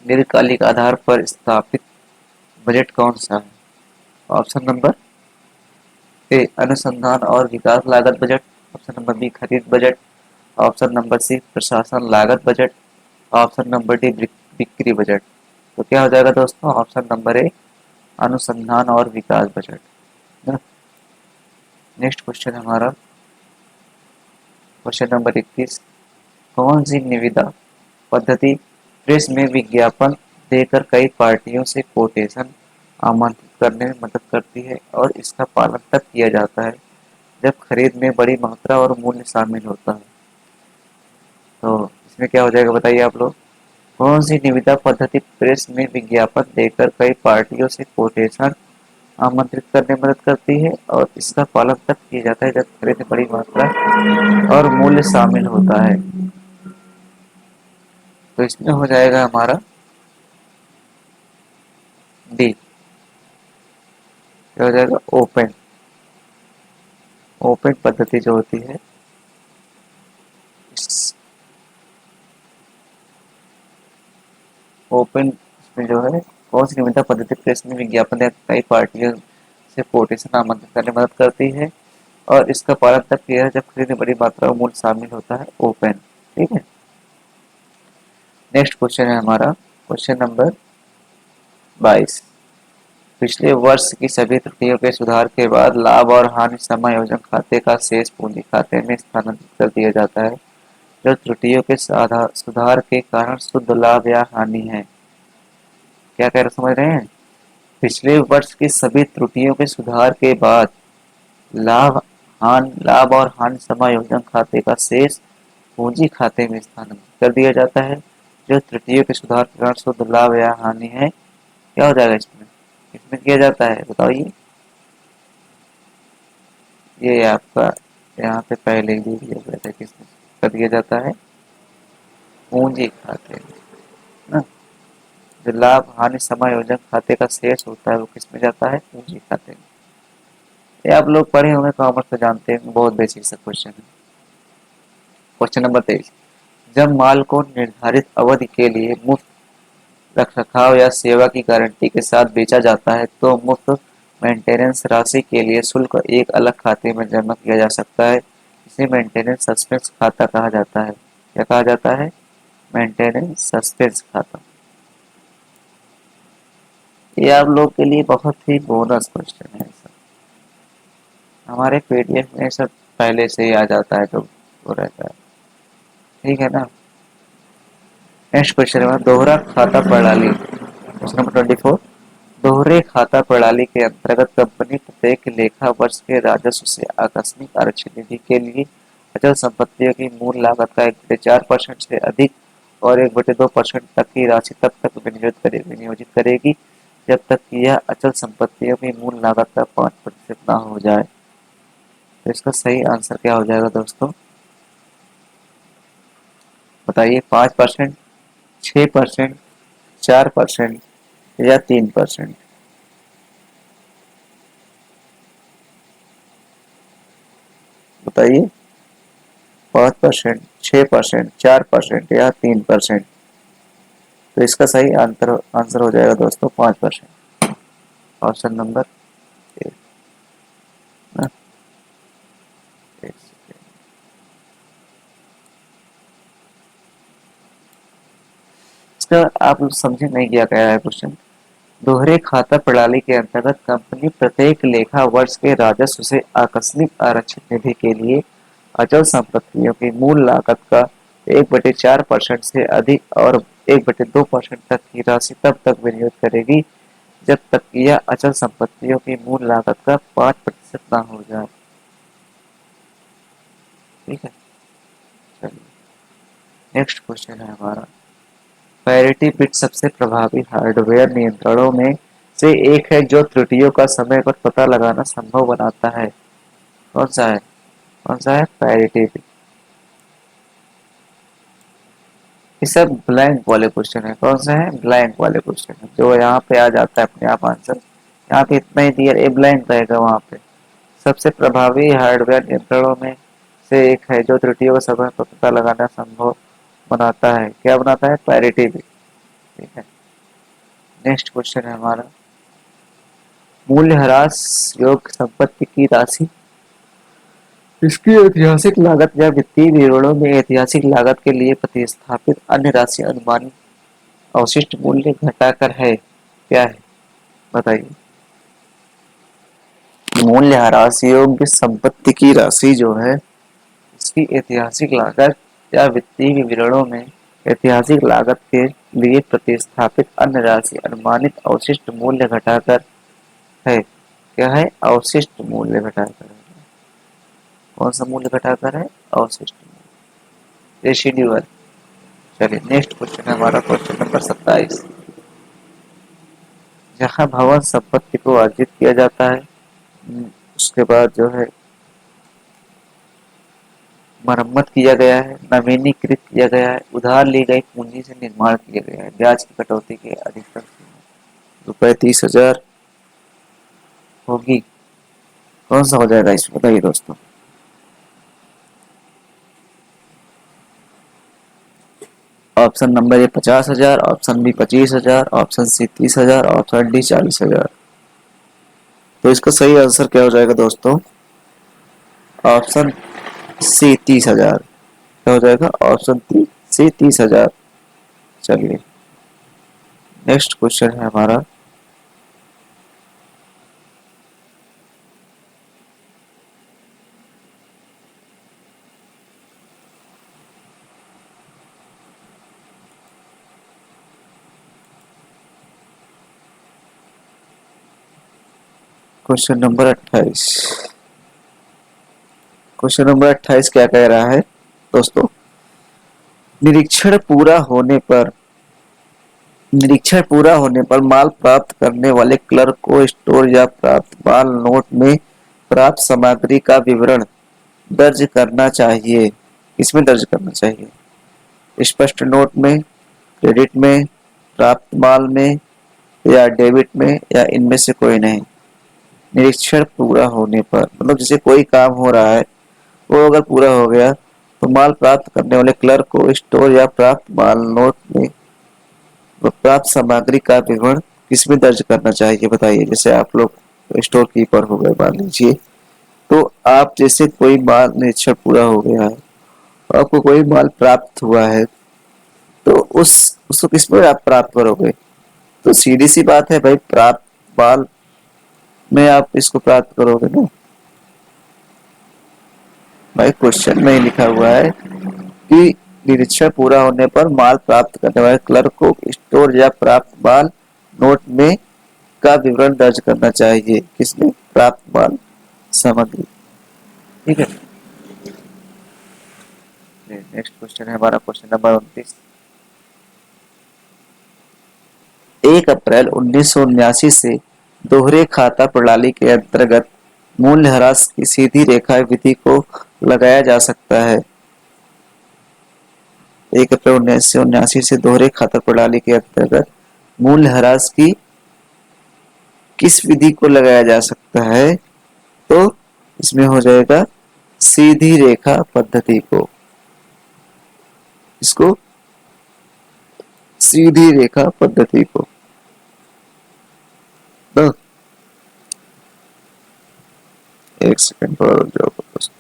दीर्घकालिक आधार पर स्थापित बजट कौन सा है? ऑप्शन नंबर ए अनुसंधान और विकास लागत बजट, ऑप्शन नंबर बी खरीद बजट, ऑप्शन नंबर सी प्रशासन लागत बजट, ऑप्शन नंबर डी बिक्री बजट। तो क्या हो जाएगा दोस्तों, ऑप्शन नंबर ए अनुसंधान और विकास बजट। नेक्स्ट क्वेश्चन हमारा क्वेश्चन नंबर 21, कौन सी निविदा पद्धति प्रेस में विज्ञापन देकर कई पार्टियों से कोटेशन आमंत्रित करने में मदद करती है और इसका पालन तब किया जाता है जब खरीद में बड़ी मात्रा और मूल्य शामिल होता है। तो इसमें क्या हो जाएगा बताइए आप लोग। कौन सी निविदा पद्धति प्रेस में विज्ञापन देकर कई पार्टियों से कोटेशन आमंत्रित करने में मदद करती है और इसका पालन तब किया जाता है जब खरीद में बड़ी मात्रा और मूल्य शामिल होता है। तो इसमें हो जाएगा हमारा डी, क्या हो जाएगा ओपन। ओपन पद्धति जो होती है ओपन में जो है कौन सी निविदा पद्धति प्रेस में विज्ञापन या कई पार्टियों से कोटेशन आमंत्रित करने में मदद करती है और इसका पालन तब किया है जब खरीद में बड़ी मात्रा और मूल्य शामिल होता है, ओपन। ठीक है। नेक्स्ट क्वेश्चन है हमारा क्वेश्चन नंबर 22, पिछले वर्ष की सभी त्रुटियों के सुधार के बाद लाभ और हानि समायोजन खाते का शेष पूंजी खाते में स्थानांतरित कर दिया जाता है जो त्रुटियों के सुधार के कारण शुद्ध लाभ या हानि है। क्या कह रहे समझ रहे हैं। पिछले वर्ष की सभी त्रुटियों के सुधार के बाद लाभ और हानि समायोजन खाते का शेष पूंजी खाते में स्थानांतरित कर दिया जाता है जो त्रुटियों के सुधार के कारण शुद्ध लाभ या हानि है। क्या हो जाएगा इसमें, इसमें किया जाता है बताइए। ये आपका यहाँ पे पहले ही दिया गया था, किसमें कर दिया जाता है, पूंजी खाते में ना। जो लाभ हानि समायोजन खाते का शेष होता है वो किसमें जाता है, पूंजी खाते में। ये आप लोग पढ़े होंगे कॉमर्स में, जानते हैं, बहुत बेसिक सा क्वेश्चन है। क्वेश्चन नंबर 23, जब माल को निर्धारित अवधि के लिए मुफ्त रखरखाव या सेवा की गारंटी के साथ बेचा जाता है तो मुफ्त मेंटेनेंस राशि के लिए शुल्क एक अलग खाते में जमा किया जा सकता है। इसे मेंटेनेंस सस्पेंस खाता कहा जाता है। क्या कहा जाता है, मेंटेनेंस सस्पेंस खाता। ये आप लोग के लिए बहुत ही बोनस क्वेश्चन है। हमारे पीडीएफ में सब पहले से ही आ जाता है तो वो रहता है। ठीक है ना। नेक्स्ट क्वेश्चन है दोहरा खाता प्रणाली, क्वेश्चन नंबर 24, दोहरे खाता प्रणाली के अंतर्गत कंपनी प्रत्येक लेखा वर्ष के राजस्व से आकस्मिक आरक्षित निधि के लिए अचल संपत्तियों की मूल लागत का 1/4% से अधिक और 1/2% तक की राशि तब तक विनियोजित करेगी जब तक कि यह अचल संपत्तियों की मूल लागत का 5% न हो जाए। तो इसका सही आंसर क्या हो जाएगा दोस्तों, बताइए। 5%, 6%, 4% या 3%। बताइए। 5%, 6%, 4% या 3%। तो इसका सही आंसर हो जाएगा दोस्तों 5%, ऑप्शन नंबर ए ना। इसका आप समझे नहीं किया गया है क्वेश्चन। दोहरे खाता प्रणाली के अंतर्गत कंपनी प्रत्येक लेखा वर्ष के राजस्व से आकस्मिक आरक्षित निधि के लिए अचल संपत्तियों की मूल लागत का 1/4% से अधिक और 1/2% तक की राशि तब तक विनियोजित करेगी जब तक कि यह अचल संपत्तियों की मूल लागत का 5% न हो जाए। ठीक है। चलिए नेक्स्ट क्वेश्चन है हमारा, पैरिटी बिट सबसे प्रभावी हार्डवेयर नियंत्रणों में से एक है जो त्रुटियों का समय पर पता लगाना संभव बनाता है। कौन सा है, कौन सा है पैरिटी बिट। ये सब ब्लैंक वाले क्वेश्चन है। कौन सा है, ब्लैंक वाले क्वेश्चन है जो यहाँ पे आ जाता है अपने आप आंसर। यहाँ पे इतना ही दिया, ए ब्लैंक रहेगा वहाँ पे। सबसे प्रभावी हार्डवेयर नियंत्रणों में से एक है जो त्रुटियों का समय पर पता लगाना संभव बनाता है। क्या बनाता है, पैरिटी बिट। ठीक है। नेक्स्ट क्वेश्चन है हमारा, मूल्यह्रास योग्य संपत्ति की राशि इसकी ऐतिहासिक लागत या वित्तीय विवरणों में ऐतिहासिक लागत के लिए प्रतिस्थापित अन्य राशि अनुमानित अवशिष्ट मूल्य घटाकर है। क्या है बताइए? मूल्यह्रास योग्य संपत्ति की राशि जो है इसकी ऐतिहासिक लागत या वित्तीय विवरणों में ऐतिहासिक लागत के लिए प्रतिस्थापित अन्य राशि अनुमानित अवशिष्ट मूल्य घटाकर है। क्या है? अवशिष्ट मूल्य घटाकर है। कौन सा मूल्य घटाकर है? अवशिष्ट मूल्य, रेसिड्यूअल। चलिए नेक्स्ट क्वेश्चन है हमारा क्वेश्चन नंबर 27। जहाँ भवन संपत्ति को अर्जित किया जाता है, उसके बाद जो है मरम्मत किया गया है, नवीनीकृत किया गया है, उधार ली गई पूंजी से निर्माण किया गया है, ब्याज की कटौती के अधिकतम सीमा रुपए 30,000 होगी। कौन सा हो जाएगा इसमें बताइए दोस्तों? Option number A 50,000, option B 25,000, option C 30,000, option D 40,000। तो इसका सही आंसर क्या हो जाएगा दोस्तों? Option C 30,000। क्या हो जाएगा? Option C 30,000। चलिए नेक्स्ट क्वेश्चन है हमारा क्वेश्चन नंबर 28। क्वेश्चन नंबर 28 क्या कह रहा है दोस्तों? निरीक्षण पूरा होने पर निरीक्षण पूरा होने पर माल प्राप्त करने वाले क्लर्क को स्टोर या प्राप्त माल नोट में प्राप्त सामग्री का विवरण दर्ज करना चाहिए। किसमें दर्ज करना चाहिए? स्पष्ट नोट में, क्रेडिट में, प्राप्त माल में या डेबिट में या इनमें से कोई नहीं। निरीक्षण पूरा होने पर मतलब जैसे कोई काम हो रहा है वो अगर पूरा हो गया तो माल प्राप्त करने वाले क्लर्क को स्टोर या प्राप्त माल नोट में प्राप्त सामग्री का विवरण किसमें दर्ज करना चाहिए बताइए? जैसे आप लोग स्टोर कीपर हो गए मान लीजिए, तो आप जैसे कोई माल निरीक्षण पूरा हो गया है, आपको कोई माल प्राप्त हुआ है, तो उसको किसमें आप प्राप्त करोगे? तो सीधी सी बात है भाई, प्राप्त माल में आप इसको प्राप्त करोगे ना भाई। क्वेश्चन में ही लिखा हुआ है कि निरीक्षण पूरा होने पर माल प्राप्त करने वाले क्लर्क को स्टोर या प्राप्त माल नोट में का विवरण दर्ज करना चाहिए। किसमें? प्राप्त माल सामग्री। ठीक है। नेक्स्ट क्वेश्चन है हमारा क्वेश्चन नंबर 29। 1 अप्रैल 1979 से दोहरे खाता प्रणाली के अंतर्गत मूल्यह्रास की सीधी रेखा विधि को लगाया जा सकता है। 1 अप्रैल 1979 से दोहरे खाता प्रणाली के अंतर्गत मूल्यह्रास की किस विधि को लगाया जा सकता है? तो इसमें हो जाएगा सीधी रेखा पद्धति को। इसको सीधी रेखा पद्धति को ना। एक सेकंड पर रुक जाओ दोस्तों।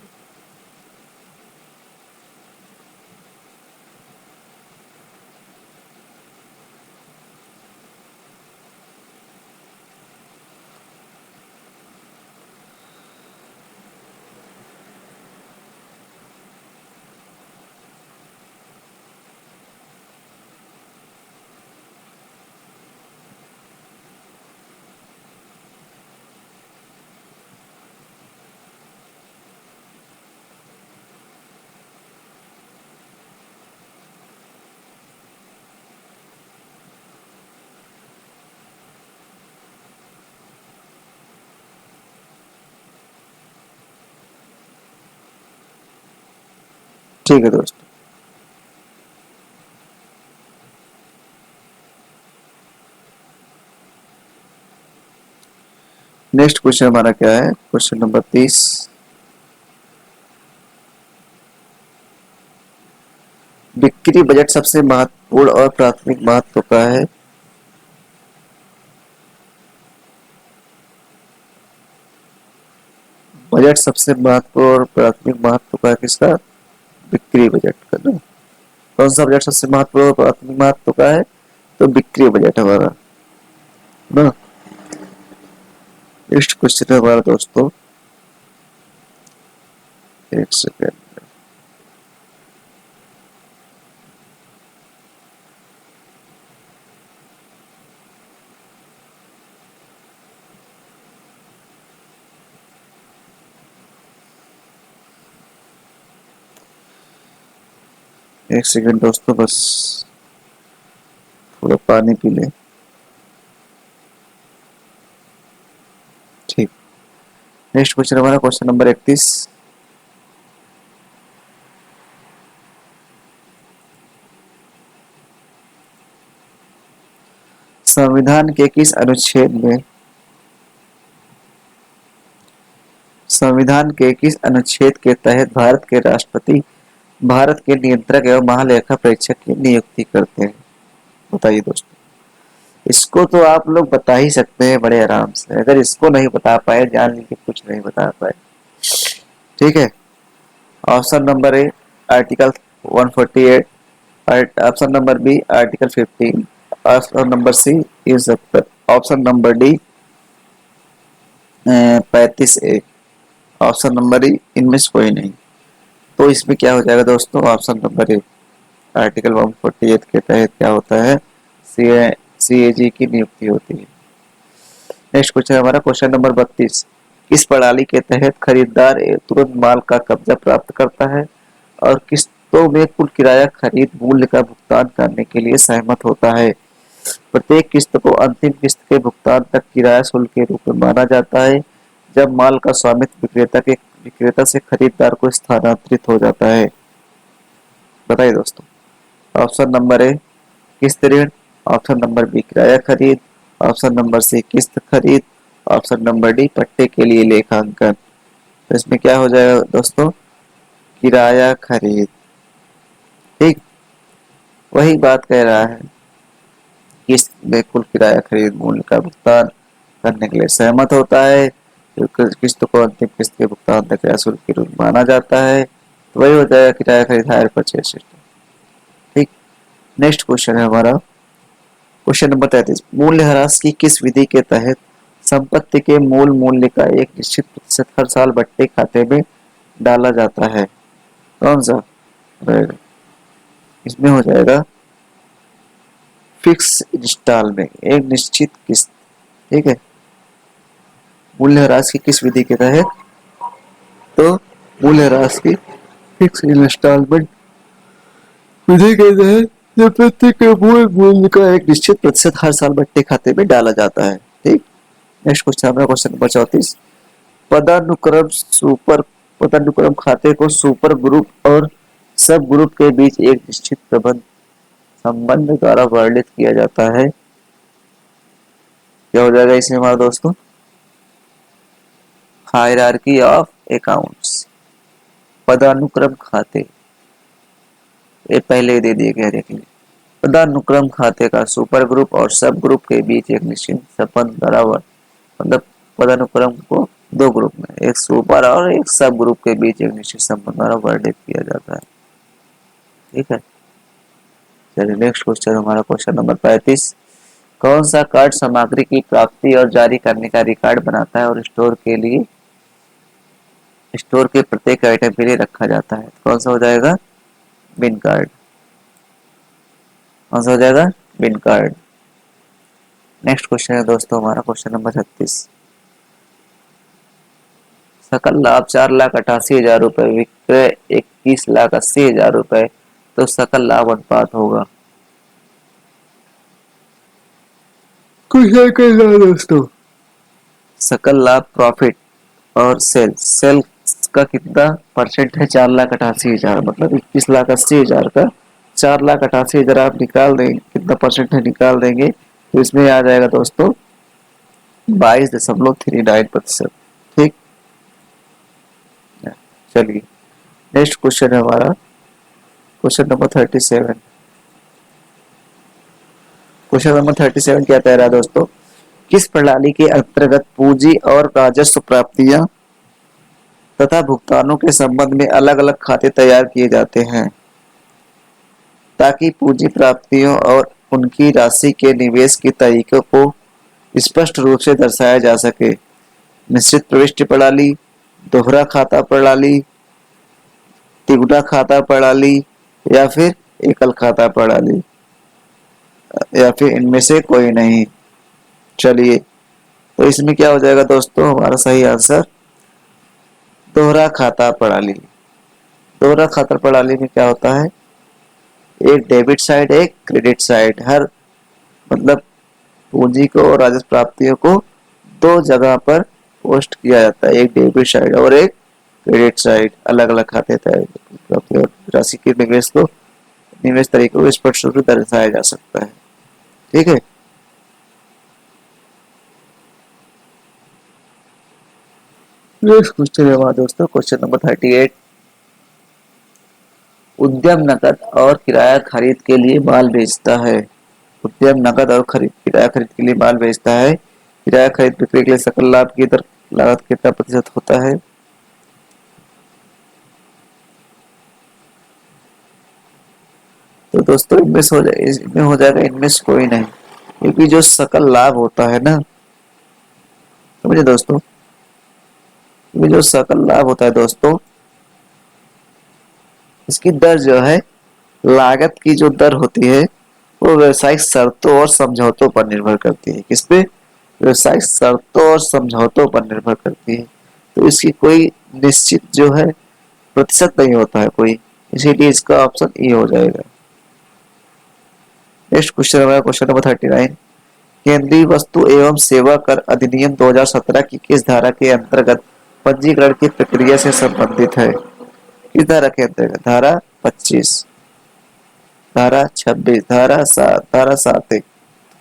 ठीक है दोस्तों। नेक्स्ट क्वेश्चन हमारा क्या है? Question number 30। बिक्री बजट सबसे महत्वपूर्ण और प्राथमिक महत्व का है। बजट सबसे महत्वपूर्ण और प्राथमिक महत्व का है किसका? बिक्री बजट का ना। कौन सा बजट सबसे महत्वपूर्ण और प्राथमिक महत्व का है? तो बिक्री बजट हमारा ना। नेक्स्ट क्वेश्चन है हमारा दोस्तों, एक सेकेंड, एक सेकेंड दोस्तों, बस थोड़ा पानी पी ले। ठीक। नेक्स्ट क्वेश्चन हमारा क्वेश्चन नंबर 31। संविधान के किस अनुच्छेद में संविधान के किस अनुच्छेद के तहत भारत के राष्ट्रपति भारत के नियंत्रक एवं महालेखा परीक्षक की नियुक्ति करते हैं? बताइए दोस्तों। इसको तो आप लोग बता ही सकते हैं बड़े आराम से, अगर इसको नहीं बता पाए जान लीजिए कुछ नहीं बता पाए। ठीक है। Option number A article 148, option number B article 15, option number C 370, option number D 35A, option number E इनमें से कोई नहीं। तो इसमें क्या हो जाएगा दोस्तों? ऑप्शन नंबर ए आर्टिकल 148 के तहत क्या होता है? सीएजी की नियुक्ति होती है। नेक्स्ट क्वेश्चन हमारा क्वेश्चन नंबर 32। किस प्रणाली के तहत खरीदार तुरंत माल का कब्जा प्राप्त करता है और किस्तों में कुल किराया खरीद मूल्य का भुगतान करने के लिए सहमत होता है? प्रत्येक किस्त को अंतिम किस्त के भुगतान तक किराया शुल्क के रूप में माना जाता है जब माल का स्वामित्व विक्रेता से खरीदार को स्थानांतरित हो जाता है। बताइए दोस्तों। ऑप्शन नंबर ए किस्त ऋण, ऑप्शन नंबर बी किराया खरीद, ऑप्शन नंबर सी किस्त खरीद, ऑप्शन नंबर डी पट्टे के लिए लेखांकन। तो इसमें क्या हो जाएगा दोस्तों? किराया खरीद। ठीक। वही बात कह रहा है, किस्त में कुल किराया खरीद मूल्य का भुगतान करने के लिए सहमत होता है, किस्त को अंतिम किस्त के भुगतान तक किराया शुल्क के रूप में माना जाता है। तो वही हो जाएगा किराया खरीद हायर परचेज सिस्टम। ठीक। नेक्स्ट क्वेश्चन है हमारा क्वेश्चन नंबर 33। मूल्यह्रास की किस विधि के तहत संपत्ति के मूल मूल्य का एक निश्चित प्रतिशत हर साल बट्टे खाते में डाला जाता है? कौन सा रहेगा? इसमें हो जाएगा फिक्स इंस्टॉलमेंट, एक निश्चित किस्त। ठीक है। मूल्यह्रास की किस विधि के तहत? तो मूल्यह्रास की फिक्स इंस्टॉलमेंट विधि के तहत संपत्ति के मूल मूल्य का एक निश्चित प्रतिशत हर साल बट्टे खाते में डाला जाता है। ठीक। नेक्स्ट क्वेश्चन हमारा क्वेश्चन नंबर 34। पदानुक्रम खाते को सुपर ग्रुप और सब ग्रुप के बीच एक निश्चित प्रबंध संबंध द्वारा वर्णित किया जाता है। क्या हो जाएगा इसमें हमारा दोस्तों? Hierarchy of accounts. पदानुक्रम खाते, ये पहले दे दिए गए, देख लीजिए। पदानुक्रम खाते का सुपर ग्रुप और सब ग्रुप के बीच एक निश्चित संबंध द्वारा मतलब पदानुक्रम को दो ग्रुप में, एक सुपर और एक सब ग्रुप के बीच एक निश्चित संबंध द्वारा वर्णित किया जाता है। ठीक है। चलिए नेक्स्ट क्वेश्चन हमारा क्वेश्चन नंबर 35। कौन सा कार्ड सामग्री की प्राप्ति और जारी करने का रिकॉर्ड बनाता है और स्टोर के प्रत्येक आइटम के लिए रखा जाता है? कौन सा हो जाएगा? बिन कार्ड। कौन सा हो जाएगा? बिन कार्ड। नेक्स्ट क्वेश्चन है दोस्तों हमारा क्वेश्चन नंबर 36। सकल लाभ 4,88,000 रुपए, विक्रय 21,80,000 रुपए, तो सकल लाभ अनुपात होगा। दोस्तों सकल लाभ प्रॉफिट और सेल्स का कितना परसेंट है? 4,88,000 मतलब 21,80,000 का 4,88,000 आप निकाल देंगे, कितना परसेंट है निकाल देंगे तो इसमें आ जाएगा दोस्तों 22.39%। ठीक। चलिए नेक्स्ट क्वेश्चन है हमारा क्वेश्चन नंबर 37। क्वेश्चन नंबर 37 क्या कह रहा है दोस्तों? किस प्रणाली के अंतर्गत पूंजी और राजस्व प्राप्तियां तथा भुगतानों के संबंध में अलग अलग खाते तैयार किए जाते हैं ताकि पूंजी प्राप्तियों और उनकी राशि के निवेश के तरीकों को स्पष्ट रूप से दर्शाया जा सके। मिश्रित प्रविष्टि प्रणाली, दोहरा खाता प्रणाली, तिगुना खाता प्रणाली या फिर एकल खाता प्रणाली या फिर इनमें से कोई नहीं। चलिए, तो इसमें क्या हो जाएगा दोस्तों, हमारा सही आंसर दोहरा खाता प्रणाली। दोहरा खाता प्रणाली में क्या होता है, एक डेबिट साइड एक क्रेडिट साइड, हर मतलब पूंजी को और राजस्व प्राप्तियों को दो जगह पर पोस्ट किया जाता है, एक डेबिट साइड और एक क्रेडिट साइड, अलग अलग खाते तय राशि के निवेश तरीकों को स्पष्ट रूप से दर्शाया जा सकता है। ठीक है, नेक्स्ट क्वेश्चन है हमारा दोस्तों, क्वेश्चन नंबर 38। उद्यम नकद और किराया खरीद के लिए माल बेचता है। उद्यम नकद और किराया खरीद के लिए माल बेचता है। किराया खरीद बिक्री के लिए सकल लाभ की दर लागत कितना प्रतिशत होता है। तो दोस्तों इनमें हो जाएगा इनमें से कोई नहीं, क्योंकि जो सकल लाभ होता है ना, समझे दोस्तों, ये जो सकल लाभ होता है दोस्तों, इसकी दर जो है, लागत की जो दर होती है वो व्यवसायिक शर्तों और समझौतों पर निर्भर करती है। किस पे, व्यवसायिक शर्तों और समझौतों पर निर्भर करती है। तो इसकी कोई निश्चित जो है प्रतिशत नहीं होता है कोई, इसीलिए इसका ऑप्शन ई हो जाएगा। नेक्स्ट क्वेश्चन हमारा क्वेश्चन नंबर 39। केंद्रीय वस्तु एवं सेवा कर अधिनियम 2017 की किस धारा के अंतर्गत पंजीकरण की प्रक्रिया से संबंधित है। किस धारा के अंतर्गत, धारा 25, धारा 26, धारा 7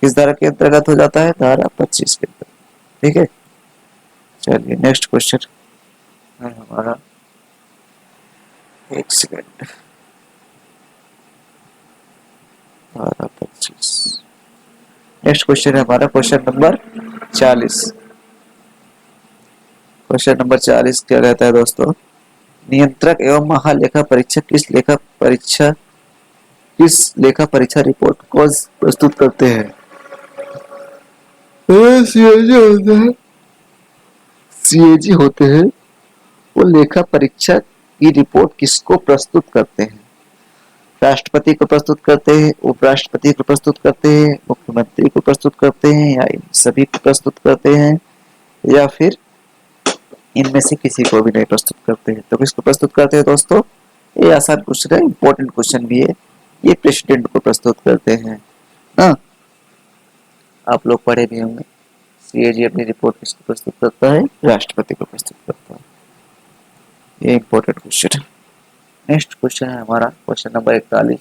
किस धारा के अंतर्गत हो जाता है, धारा 25 के अंतर्गत। ठीक है, चलिए नेक्स्ट क्वेश्चन है हमारा, एक सेकेंड, धारा 25। नेक्स्ट क्वेश्चन है हमारा क्वेश्चन नंबर 40। क्वेश्चन नंबर 40 क्या कहता है दोस्तों, नियंत्रक एवं महालेखा परीक्षक किस लेखा परीक्षा रिपोर्ट को प्रस्तुत करते हैं। सीएजी होते हैं, वो लेखा परीक्षक की रिपोर्ट किसको प्रस्तुत करते हैं। राष्ट्रपति को प्रस्तुत करते हैं, उपराष्ट्रपति को प्रस्तुत करते हैं, मुख्यमंत्री को प्रस्तुत करते हैं, या इन सभी को प्रस्तुत करते हैं, या फिर इनमें से किसी को भी नहीं प्रस्तुत करते हैं। तो किसको प्रस्तुत करते हैं दोस्तों, ये आसान क्वेश्चन है, इंपॉर्टेंट क्वेश्चन भी है। ये प्रेसिडेंट को प्रस्तुत करते हैं ना, आप लोग पढ़े भी होंगे। सीएजी अपनी रिपोर्ट किसको प्रस्तुत करता है, राष्ट्रपति को प्रस्तुत करता है। ये इंपॉर्टेंट क्वेश्चन है। नेक्स्ट क्वेश्चन है हमारा क्वेश्चन नंबर 41।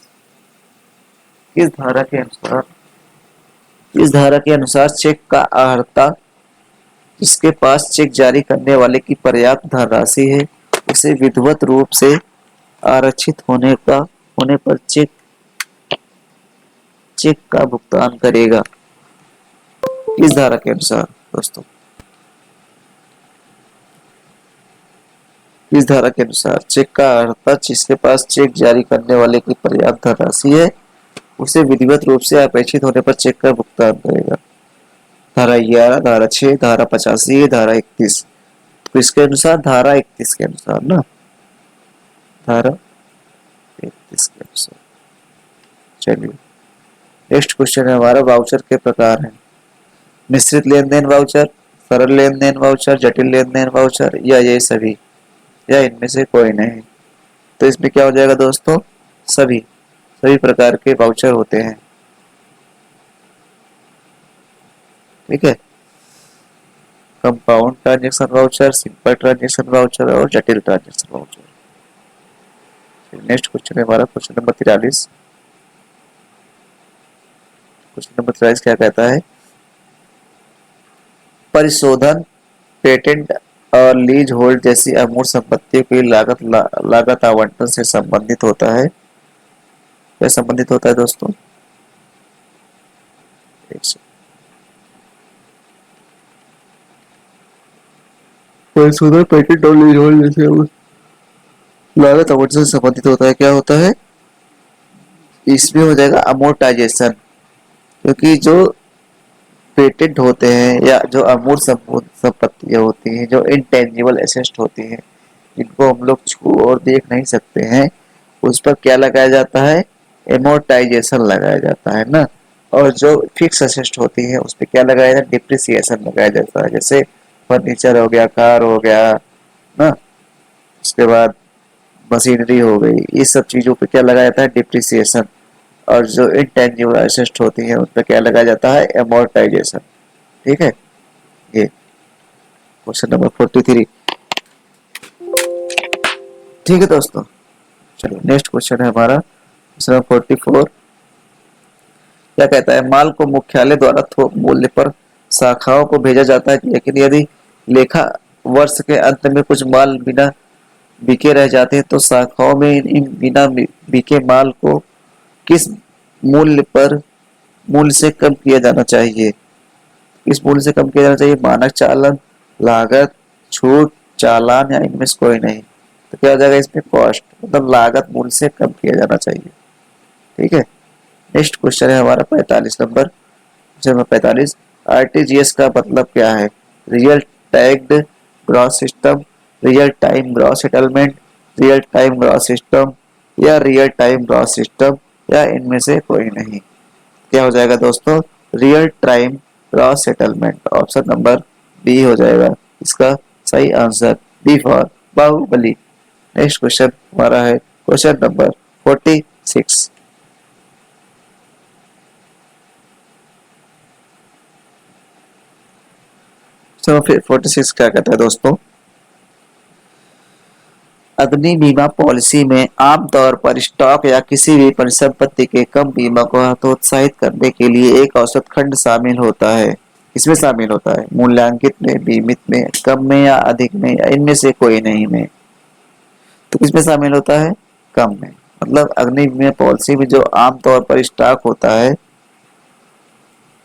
इस धारा के अनुसार चेक का आहर्ता जिसके पास चेक जारी करने वाले की पर्याप्त धनराशि है उसे विधिवत रूप से आरक्षित होने पर चेक का भुगतान करेगा। इस धारा के अनुसार दोस्तों, इस धारा के अनुसार चेक का आहर्ता जिसके पास चेक जारी करने वाले की पर्याप्त धनराशि है उसे विधिवत रूप से अपेक्षित होने पर चेक का भुगतान करेगा। धारा 11, धारा 6, धारा 85, धारा 31। तो इसके अनुसार धारा 31 के अनुसार ना, धारा 31 के अनुसार। चलिए नेक्स्ट क्वेश्चन है हमारा, वाउचर के प्रकार हैं। मिश्रित लेन देन वाउचर, सरल लेन देन वाउचर, जटिल लेन देन वाउचर, या ये सभी, या इनमें से कोई नहीं। तो इसमें क्या हो जाएगा दोस्तों, सभी प्रकार के वाउचर होते हैं। ठीक है, compound transaction voucher, simple transaction voucher और जटिल ट्रांजैक्शन वाउचर। नेक्स्ट क्वेश्चन है हमारा क्वेश्चन नंबर 43। क्वेश्चन नंबर 43 क्या कहता है, परिशोधन, पेटेंट और लीज होल्ड जैसी अमूर्त संपत्तियों की लागत आवंटन से संबंधित होता है। क्या संबंधित होता है दोस्तों, सुधर पैकेट नॉलेज होल्ड जैसे लागत आवंटन से संबंधित होता है। क्या होता है इसमें? हो जाएगा अमोर्टाइजेशन, क्योंकि जो पेटेंट होते हैं या जो अमूर्त संपत्तियां होती हैं, जो इंटेंजिबल एसेट होती हैं, जिनको हम लोग छू और देख नहीं सकते हैं, उस पर क्या लगाया जाता है? एमोर्टाइजेशन लगाया जाता है ना। और जो फिक्स एसेट होती है उस पर क्या लगाया जाता है? डिप्रिसिएशन लगाया जाता है। जैसे फर्नीचर हो गया, कार हो गया ना, उसके बाद मशीनरी हो गई, इस सब चीजों पे क्या लगाया जाता है? डिप्रिसिएशन। और जो इंटेंजिबल एसेट होती है उन पर क्या लगाया जाता है? एमोर्टाइजेशन। ठीक है, ये क्वेश्चन नंबर 43। ठीक है दोस्तों, चलिए नेक्स्ट क्वेश्चन है हमारा क्वेश्चन नंबर 44। क्या कहता है? माल को मुख्यालय द्वारा थोक मूल्य पर शाखाओं को भेजा जाता है, लेकिन यदि लेखा वर्ष के अंत में कुछ माल बिना बिके रह जाते हैं तो शाखाओं में इन बिना बिके माल को किस मूल्य पर मूल्य से कम किया जाना चाहिए? किस मूल्य से कम किया जाना चाहिए? मानक चालन, लागत, छूट, चालान या इनमें से कोई नहीं। तो क्या हो जाएगा इसमें? कॉस्ट, मतलब लागत मूल्य से कम किया जाना चाहिए। ठीक है, नेक्स्ट क्वेश्चन है हमारा 45 नंबर। क्वेश्चन नंबर 45, आरटीजीएस का मतलब क्या है? Real tagged gross system, real time gross settlement, real time gross system या रियल टाइम ग्रॉस सिस्टम या इनमें से कोई नहीं। क्या हो जाएगा दोस्तों? Real time gross settlement. Option number B हो जाएगा इसका सही answer, B for Baahubali. Next question हमारा है क्वेश्चन नंबर 46। चलो फिर 46 क्या कहता है दोस्तों? अग्नि बीमा पॉलिसी में आमतौर पर स्टॉक या किसी भी परिसंपत्ति के कम बीमा को हतोत्साहित करने के लिए एक औसत खंड शामिल होता है। इसमें शामिल होता है मूल्यांकित में, बीमित में, कम में या अधिक में या इनमें से कोई नहीं में। तो किसमें शामिल होता है? कम में। मतलब अग्नि बीमा पॉलिसी में जो आमतौर पर स्टॉक होता है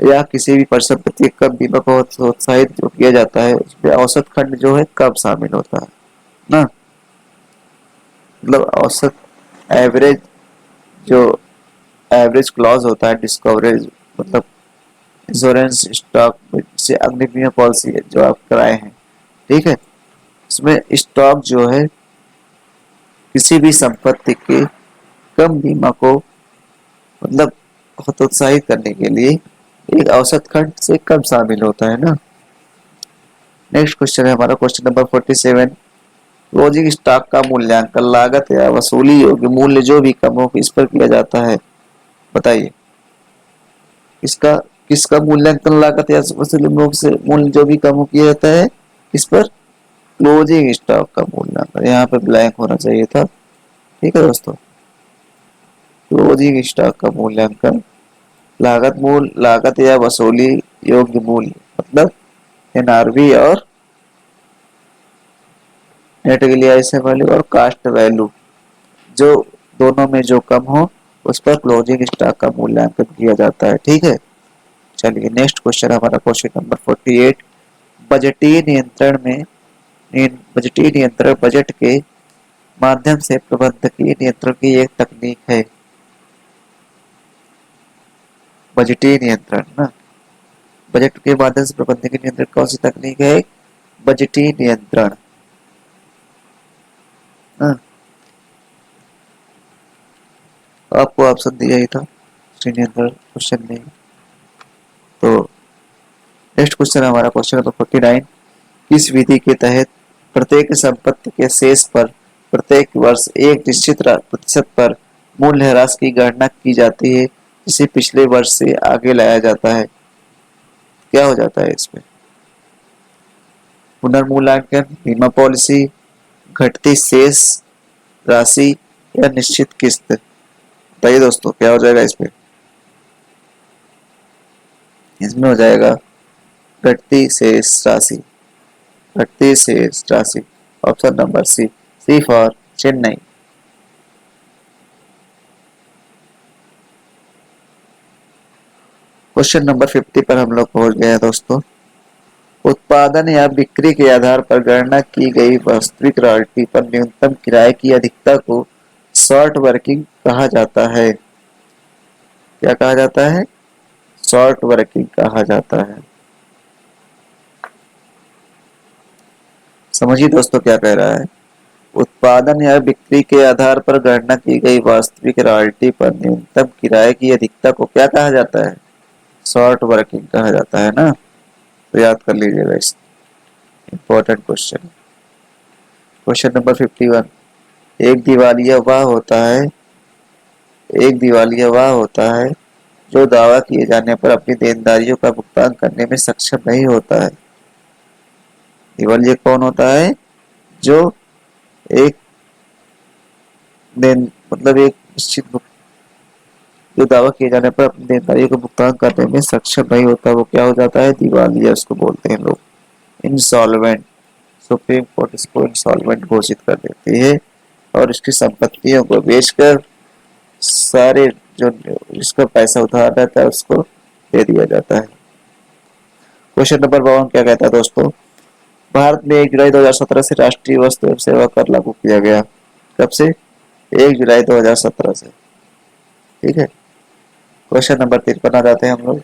या किसी भी परिसंपत्ति के कम बीमा को हतोत्साहित जो किया जाता है उसमें औसत खंड जो है कम शामिल होता है ना। मतलब औसत एवरेज जो एवरेज क्लॉज होता है डिस्कवरेज, मतलब इंश्योरेंस स्टॉक से अग्नि बीमा पॉलिसी है जो आप कराए हैं। ठीक है, इसमें स्टॉक जो है किसी भी संपत्ति के कम बीमा को मतलब हतोत्साहित करने के लिए एक औसत खंड से कम शामिल होता है ना। नेक्स्ट क्वेश्चन है हमारा क्वेश्चन नंबर 47। क्लोजिंग स्टॉक का मूल्यांकन लागत या वसूली योग्य मूल्य जो भी कम हो इस पर किया जाता है। बताइए इसका किसका मूल्यांकन लागत या वसूली मूल्य जो भी कम हो किया जाता है? किस पर? क्लोजिंग स्टॉक का मूल्यांकन। यहाँ पे ब्लैंक होना चाहिए था। ठीक है दोस्तों, क्लोजिंग स्टॉक का मूल्यांकन लागत या वसूली योग्य मूल्य, मतलब एनआरवी और नेट रियलाइजेशन वैल्यू और कास्ट वैल्यू, जो दोनों में जो कम हो उस पर क्लोजिंग स्टॉक का मूल्यांकन किया जाता है। ठीक है, चलिए नेक्स्ट क्वेश्चन हमारा क्वेश्चन नंबर 48। बजटीय नियंत्रण में बजटीय नियंत्रण बजट के माध्यम से प्रबंधकीय नियंत्रण की एक तकनीक है। बजटीय नियंत्रण ना, बजट के माध्यम से प्रबंधकीय नियंत्रण कौन सी तकनीक है? बजटीय नियंत्रण। हाँ, आपको ऑप्शन दिया ही था नियंत्रण क्वेश्चन में। तो नेक्स्ट क्वेश्चन हमारा क्वेश्चन नंबर 49। किस विधि के तहत प्रत्येक संपत्ति के शेष पर प्रत्येक वर्ष एक निश्चित प्रतिशत पर मूल्य ह्रास की गणना की जाती है जिसे पिछले वर्ष से आगे लाया जाता है? क्या हो जाता है इसमें? पुनर्मूल्यांकन, बीमा पॉलिसी, घटती शेष राशि या निश्चित किस्त? बताइए दोस्तों क्या हो जाएगा इसमें? इसमें हो जाएगा घटती शेष राशि। घटती शेष राशि, option number C, C for Chennai. Question number 50 पर हम लोग पहुंच गए हैं दोस्तों। उत्पादन या बिक्री के आधार पर गणना की गई वास्तविक रॉयल्टी पर न्यूनतम किराए की अधिकता को शॉर्ट वर्किंग कहा जाता है। क्या कहा जाता है? शॉर्ट वर्किंग कहा जाता है। समझिए दोस्तों क्या कह रहा है। उत्पादन या बिक्री के आधार पर गणना की गई वास्तविक रॉयल्टी पर न्यूनतम किराए की अधिकता को क्या कहा जाता है? शॉर्ट वर्किंग कहा जाता है ना। तो याद कर लीजिएगा इस इंपॉर्टेंट क्वेश्चन। Question number 51। एक दिवालिया वह होता है जो दावा किए जाने पर अपनी देनदारियों का भुगतान करने में सक्षम नहीं होता है। दिवालिया कौन होता है? जो एक देन मतलब एक निश्चित जो दावा किए जाने पर अपनी देनदारियों का भुगतान करने में सक्षम नहीं होता, वो क्या हो जाता है? दिवालिया उसको बोलते हैं लोग। इंसॉल्वेंट। सुप्रीम कोर्ट इसको इंसॉल्वेंट घोषित कर देती है और इसकी संपत्तियों को बेचकर सारे जो जिसका पैसा उधार रहता है उसको दे दिया जाता है। क्वेश्चन नंबर 52 क्या कहता है दोस्तों? भारत में 1 जुलाई 2017 से राष्ट्रीय वस्तु एवं सेवा कर लागू किया गया। कब से? 1 जुलाई 2017 से। ठीक है। क्वेश्चन नंबर 53 आ जाते हैं हम लोग।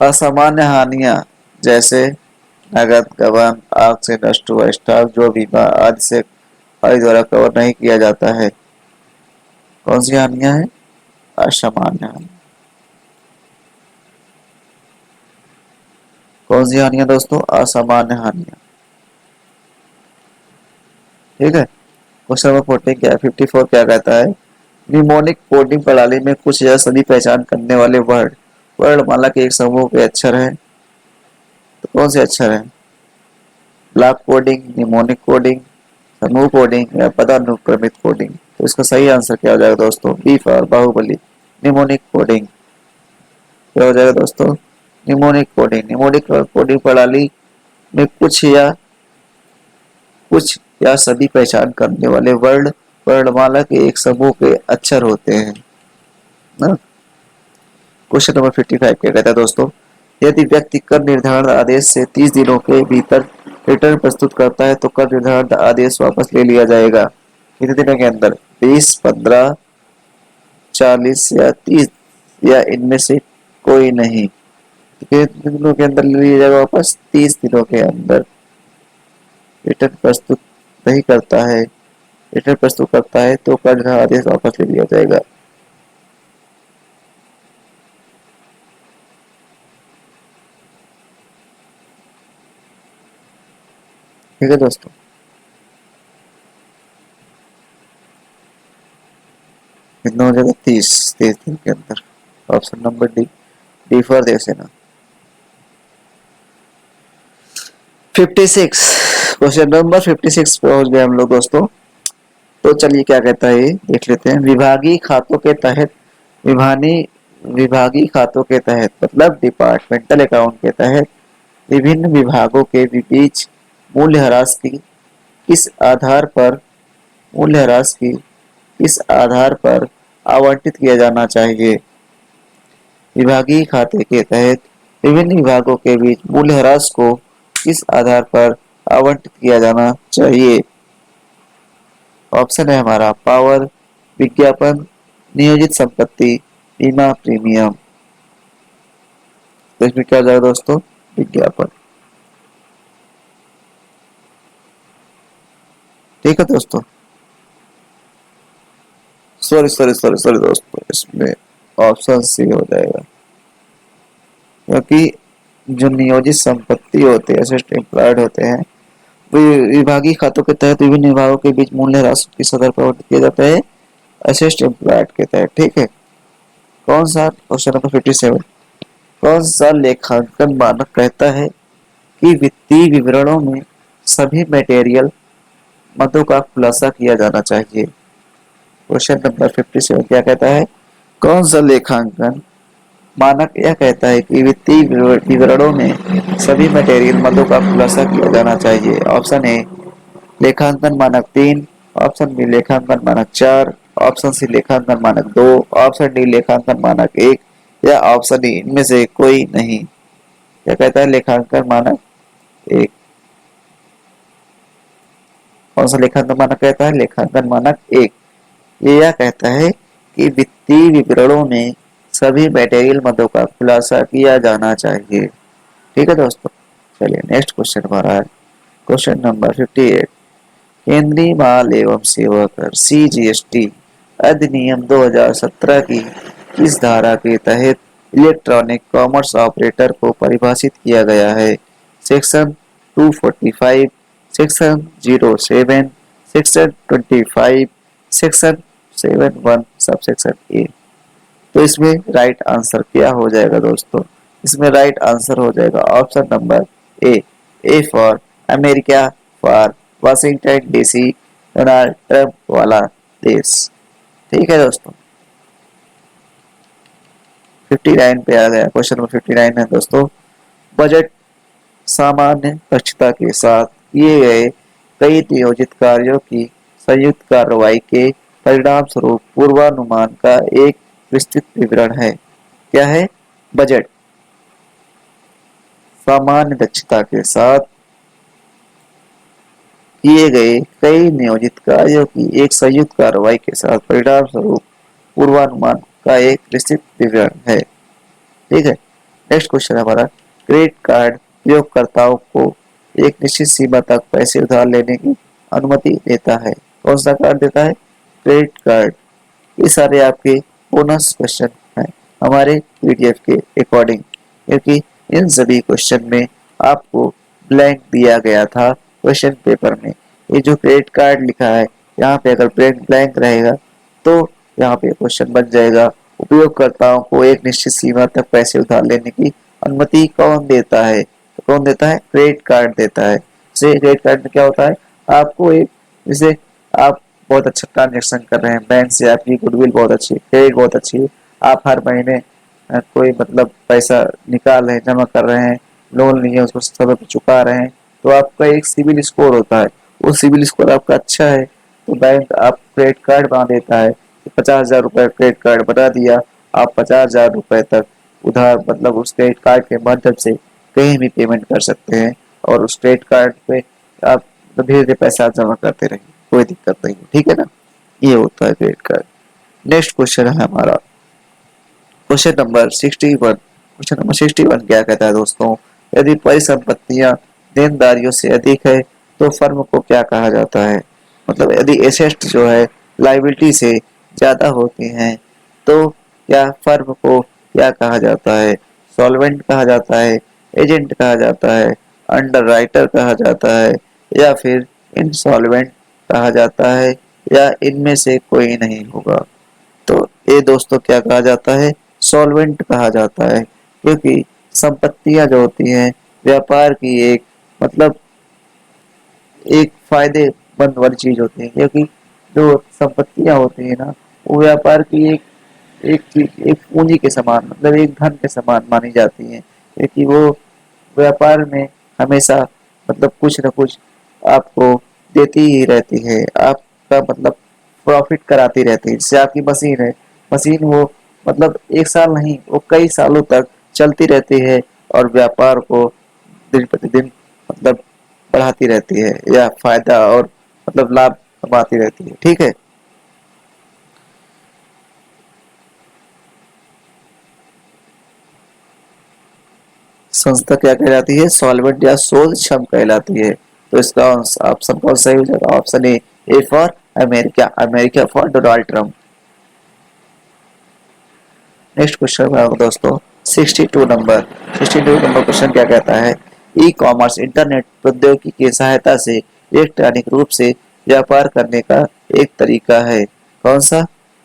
असामान्य हानियां जैसे नगद गबन, आग से नष्ट हुआ स्टॉक, जो बीमा आदि से आदि द्वारा कवर नहीं किया जाता है। कौन सी हानियां हैं? असामान्य हानि। कौन सी हानियां दोस्तों? असामान्य हानियां। ठीक है। क्वेश्चन नंबर 40 क्या है? 54 क्या कहता है? निमोनिक कोडिंग प्रणाली में कुछ या सभी पहचान करने वाले वर्णमाला के एक समूह के अक्षर हैं। तो कौन से अक्षर हैं? ब्लॉक कोडिंग, निमोनिक कोडिंग, समूह कोडिंग या पदानुक्रमित कोडिंग। तो इसका सही आंसर क्या हो जाएगा दोस्तों? B for Baahubali, mnemonic coding. क्या हो जाएगा दोस्तों? Mnemonic coding. निमोनिक कोडिंग प्रणाली में कुछ या सभी पहचान करने वाले वर्णमाला के एक समूह के अक्षर होते हैं ना। क्वेश्चन नंबर 55 क्या कहता है दोस्तों? यदि व्यक्ति कर निर्धारण आदेश से 30 दिनों के भीतर रिटर्न प्रस्तुत करता है तो कर निर्धारण आदेश वापस ले लिया जाएगा। कितने दिनों के अंदर? 20, 15, 40 या 30 या इनमें से कोई नहीं। कितने दिनों के अंदर ले लिया जाएगा वापस? 30 दिनों के अंदर। रिटर्न प्रस्तुत नहीं करता है, रिटर्न प्रस्तुत करता है तो कर निर्धारण आदेश वापस ले लिया जाएगा। ठीक है दोस्तों। कितना हो जाएगा? 30 दिन के अंदर। ऑप्शन नंबर डी फॉर देव सेना। 56। क्वेश्चन नंबर 56 पे पहुंच गए हम लोग दोस्तों। तो चलिए क्या कहता है ये देख लेते हैं। विभानी विभागीय खातों के तहत मतलब डिपार्टमेंटल अकाउंट के तहत विभिन्न विभागों के बीच मूल्यह्रास की किस आधार पर मूल्यह्रास की किस आधार पर आवंटित किया जाना चाहिए? विभागीय खाते के तहत विभिन्न विभागों के बीच मूल्यह्रास को किस आधार पर आवंटित किया जाना चाहिए? ऑप्शन है हमारा पावर, विज्ञापन, नियोजित संपत्ति, बीमा प्रीमियम। तो इसमें क्या हो जाएगा दोस्तों? विज्ञापन। ठीक है दोस्तों। सॉरी दोस्तों, इसमें ऑप्शन सी हो जाएगा क्योंकि जो नियोजित संपत्ति होते हैं, असिस्ट एम्प्लॉयड होते हैं, विभागीय खातों के तहत विभिन्न विभागों के बीच मूल्य राशि किस आधार पर आवंटित किया जाता है? असिस्ट एम्प्लॉयड के तहत। ठीक है। कौन सा? Question number 57। कौन सा लेखांकन मानक कहता है कि वित्तीय विवरणों में सभी मटेरियल मदों का खुलासा किया जाना चाहिए? क्वेश्चन नंबर 57 क्या कहता है? कौन सा लेखांकन मानक यह कहता है कि वित्तीय विवरणों में सभी मटेरियल मदों का खुलासा किया जाना चाहिए? ऑप्शन ए लेखांकन मानक 3, ऑप्शन बी लेखांकन मानक 4, ऑप्शन सी लेखांकन मानक 2, ऑप्शन डी लेखांकन मानक 1 या ऑप्शन डी इनमें से कोई नहीं। क्या कहता है लेखांकन मानक एक। कौन सा लेखांकन मानक कहता है? लेखांकन मानक एक। ये यह कहता है कि वित्तीय विवरणों में सभी मटेरियल मदों का खुलासा किया जाना चाहिए। ठीक है दोस्तों, चलिए नेक्स्ट क्वेश्चन हमारा है क्वेश्चन नंबर 58। केंद्रीय माल एवं सेवा कर CGST अधिनियम 2017 की किस धारा के तहत इलेक्ट्रॉनिक कॉमर्स ऑपरेटर को परिभाषित किया गया है? Section 245, section 07, section 25, section 71 sub section A. तो इसमें राइट आंसर क्या हो जाएगा दोस्तों? इसमें राइट आंसर हो जाएगा option number A. A for America, for Washington DC, Donald Trump वाला देश। ठीक है दोस्तों, 59 पे आ गया। क्वेश्चन नंबर 59 है दोस्तों, बजट सामान्य दक्षता के साथ किए गए कई नियोजित कार्यों की संयुक्त कार्रवाई के परिणाम स्वरूप पूर्वानुमान का एक विस्तृत विवरण है। क्या है? बजट सामान्य दक्षता के साथ किए गए कई नियोजित कार्यों की एक संयुक्त कार्रवाई के साथ परिणाम स्वरूप पूर्वानुमान का एक विस्तृत विवरण है। ठीक है, नेक्स्ट क्वेश्चन हमारा, क्रेडिट कार्ड उपयोगकर्ताओं को एक निश्चित सीमा तक पैसे उधार लेने की अनुमति देता है। कौन सा कार्ड देता है? Credit card. ये सारे आपके बोनस क्वेश्चन हैं हमारे पीडीएफ के अकॉर्डिंग, क्योंकि इन सभी क्वेश्चन में आपको ब्लैंक दिया गया था क्वेश्चन पेपर में। ये जो क्रेडिट कार्ड लिखा है यहाँ पे अगर ब्लैंक ब्लैंक रहेगा तो यहाँ पे क्वेश्चन बन जाएगा, उपयोगकर्ताओं को एक निश्चित सीमा तक पैसे उधार लेने की अनुमति कौन देता है? तो कौन देता है? क्रेडिट कार्ड देता है। जैसे क्रेडिट कार्ड में क्या होता है, आपको एक, जैसे आप बहुत अच्छा ट्रांजेक्शन कर रहे हैं बैंक से, आपकी गुडविल बहुत अच्छी है, क्रेडिट बहुत अच्छी है, आप हर महीने कोई मतलब पैसा निकाल रहे हैं, जमा कर रहे हैं, लोन लिए उसको समय पर चुका रहे हैं, तो आपका एक सिविल स्कोर होता है। वो सिविल स्कोर आपका अच्छा है तो बैंक आप क्रेडिट कार्ड बना देता है। 50,000 रुपए क्रेडिट कार्ड बना दिया, आप 50,000 रुपए तक उधार मतलब उस क्रेडिट कार्ड के माध्यम से कहीं भी पेमेंट कर सकते हैं और उस क्रेडिट कार्ड पे आप धीरे धीरे पैसा जमा करते रहिए, कोई दिक्कत नहीं है। ठीक है ना, ये होता है क्रेडिट कार्ड। नेक्स्ट क्वेश्चन है हमारा क्वेश्चन नंबर 61। क्वेश्चन नंबर 61 क्या कहता है दोस्तों, यदि परिसंपत्तियां देनदारियों से अधिक है तो फर्म को क्या कहा जाता है? मतलब यदि एसेट जो है लाइबिलिटी से ज्यादा होती हैं तो क्या फर्म को क्या कहा जाता है? सॉल्वेंट कहा जाता है, एजेंट कहा जाता है, अंडरराइटर कहा जाता है, या फिर इंसॉल्वेंट कहा जाता है, या इनमें से कोई नहीं होगा? तो ये दोस्तों क्या कहा जाता है? सॉल्वेंट कहा जाता है, क्योंकि संपत्तियां जो होती हैं व्यापार की एक मतलब एक फायदेमंद वाली चीज होती है, क्योंकि जो संपत्तियां होती है ना वो व्यापार की एक चीज, एक पूंजी के समान मतलब एक धन के समान मानी जाती है, क्योंकि वो व्यापार में हमेशा मतलब कुछ न कुछ आपको देती ही रहती है, आपका मतलब प्रॉफिट कराती रहती है। जैसे आपकी मशीन है, मशीन वो मतलब एक साल नहीं वो कई सालों तक चलती रहती है और व्यापार को दिन प्रतिदिन मतलब बढ़ाती रहती है या फायदा और मतलब लाभ कमाती रहती है। ठीक है, संस्था क्या कहलाती है? सॉल्वेंट या शोध क्षम कहलाती है। तो इसका ऑप्शन कौन सही हो जाएगा? Option A for America, America for Donald Trump. Next question है दोस्तों 62 नंबर क्वेश्चन क्या कहता है, ई कॉमर्स इंटरनेट प्रौद्योगिकी की सहायता से इलेक्ट्रॉनिक रूप से व्यापार करने का एक तरीका है। कौन सा?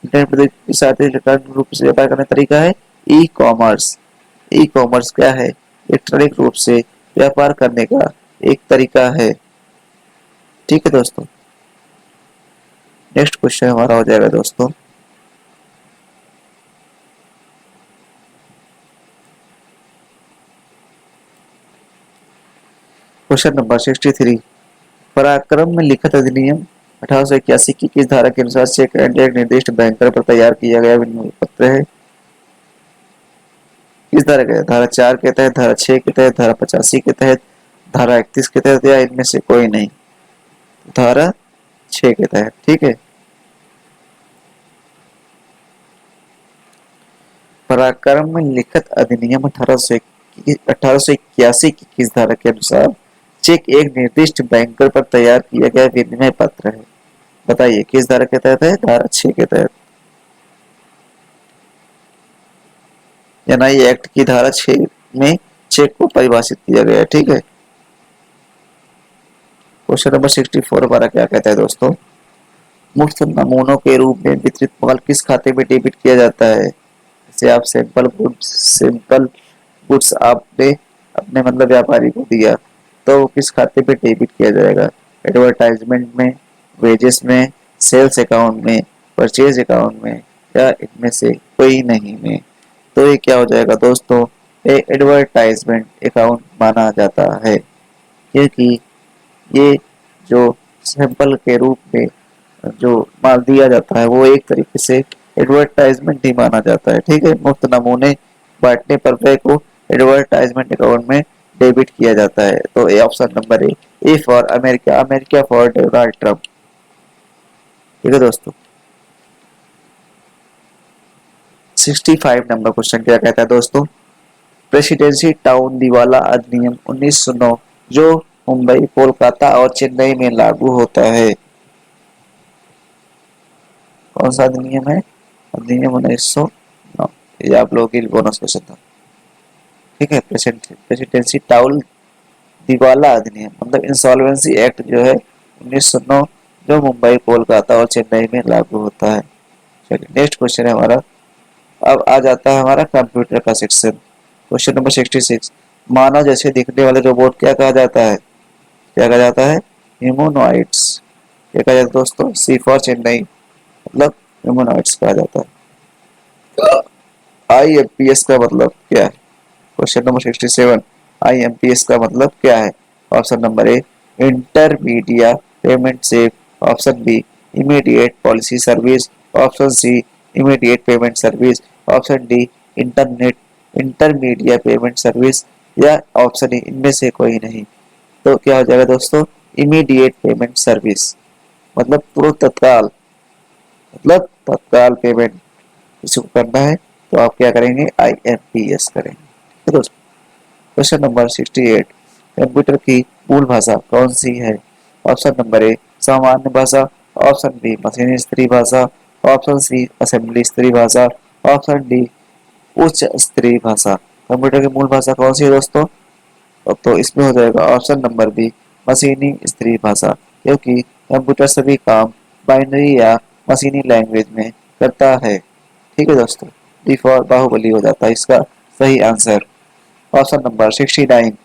इंटरनेट प्रौद्योगिकी की सहायता से इलेक्ट्रॉनिक रूप से व्यापार करने का तरीका है ई कॉमर्स। ई कॉमर्स क्या है? इलेक्ट्रॉनिक रूप से व्यापार करने का एक तरीका है। ठीक है दोस्तों, नेक्स्ट क्वेश्चन हमारा हो जाएगा दोस्तों क्वेश्चन नंबर 63। पराक्रम में लिखित अधिनियम 1881 की किस धारा के अनुसार चेक एंड एक निर्दिष्ट बैंकर पर तैयार किया गया विनिमय पत्र है? किस धारा के तहत? धारा 4 के तहत, धारा 6 के तहत, धारा 85 के तहत, धारा 31 के तहत, या इनमें से कोई नहीं? धारा 6 के तहत। ठीक है। पराक्रम में लिखित अधिनियम 1881 की किस धारा के अनुसार चेक एक निर्दिष्ट बैंकर पर तैयार किया गया विनिमय पत्र है? बताइए किस धारा के तहत है? धारा 6 के तहत। एनआई एक्ट की धारा 6 में चेक को परिभाषित किया गया है। ठीक है। क्वेश्चन नंबर 64 हमारा क्या कहता है दोस्तों? मुफ्त नमूनों के रूप में वितरित माल किस खाते में डेबिट किया जाता है? जैसे आप सिंपल गुड्स आपने अपने मतलब व्यापारी को दिया तो किस खाते पे डेबिट किया जाएगा? एडवर्टाइजमेंट में, वेजेस में, सेल्स अकाउंट में, परचेज अकाउंट में, या इनमें से कोई नहीं में? तो ये क्या हो जाएगा दोस्तों? एक एडवर्टाइजमेंट अकाउंट माना जाता है, क्योंकि ये जो सैंपल के रूप में जो माल दिया जाता है वो एक तरीके से एडवर्टाइजमेंट ही माना जाता है। ठीक है। मुफ्त नमूने बांटने पर व्यय को एडवर्टाइजमेंट अकाउंट में डेबिट किया जाता है। तो A option number A for America, America for Donald Trump. ठीक है दोस्तों। 65 नंबर क्वेश्चन क्या कहता है दोस्तों? प्रेसिडेंसी टाउन दिवाला अधिनियम 1909 जो मुंबई, कोलकाता और चेन्नई में लागू होता है, कौन सा अधिनियम है? अधिनियम 1909। ये आप लोगों के लिए बोनस क्वेश्चन था। ठीक है। प्रेसिडेंसी टाउन दिवाला अधिनियम मतलब इंसॉल्वेंसी एक्ट जो है 1909 जो मुंबई, कोलकाता और चेन्नई में लागू होता है। चलिए नेक्स्ट क्वेश्चन है हमारा। अब आ जाता है हमारा कंप्यूटर का सेक्शन। Question number 66। मानव जैसे दिखने वाले रोबोट क्या कहा जाता है? क्या कहा जाता है? ह्यूमनॉइड्स। क्या कहा जाता है दोस्तों? सी फॉर चेन्नई मतलब ह्यूमनॉइड्स कहा जाता है। आईएमपीएस का मतलब क्या है? Question number 67। आईएमपीएस का मतलब क्या है? Option number A intermedia payment save, option B immediate policy service, option C immediate payment service, option D internet intermedia payment service, या ऑप्शन ई इनमें से कोई नहीं? तो क्या हो जाएगा दोस्तों? इमीडिएट पेमेंट सर्विस मतलब तुरंत तत्काल, मतलब तत्काल पेमेंट किसी को करना है तो आप क्या करेंगे? आईएमपीएस करेंगे। तो दोस्तों क्वेश्चन नंबर 68। कंप्यूटर की मूल भाषा कौन सी है? ऑप्शन नंबर ए सामान्य भाषा, ऑप्शन बी मशीनी स्तरीय भाषा, ऑप्शन सी असेंबली स्तरीय भाषा, ऑप्शन डी उच्च स्तरीय भाषा। कंप्यूटर की मूल भाषा कौन सी है दोस्तों? तो इसमें हो जाएगा ऑप्शन नंबर बी मशीनी स्तरीय भाषा, क्योंकि कंप्यूटर सभी काम बाइनरी या मशीनी लैंग्वेज में करता है। ठीक है दोस्तों। डी फॉर बाहुबली हो जाता है इसका सही आंसर। Option number 69।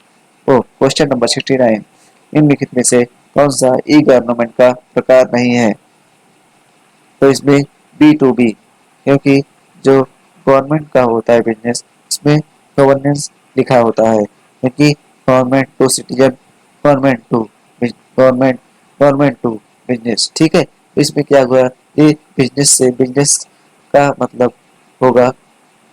ओ क्वेश्चन नंबर 69। निम्नलिखित में से कौन सा ई गवर्नमेंट का प्रकार नहीं है? तो इसमें बी टू बी, क्योंकि जो गवर्नमेंट का होता है बिजनेस इसमें गवर्नेंस लिखा होता है, क्योंकि government to citizen, government to government, government to business. ठीक है। इसमें क्या हुआ? ये बिजनेस से बिजनेस का मतलब होगा,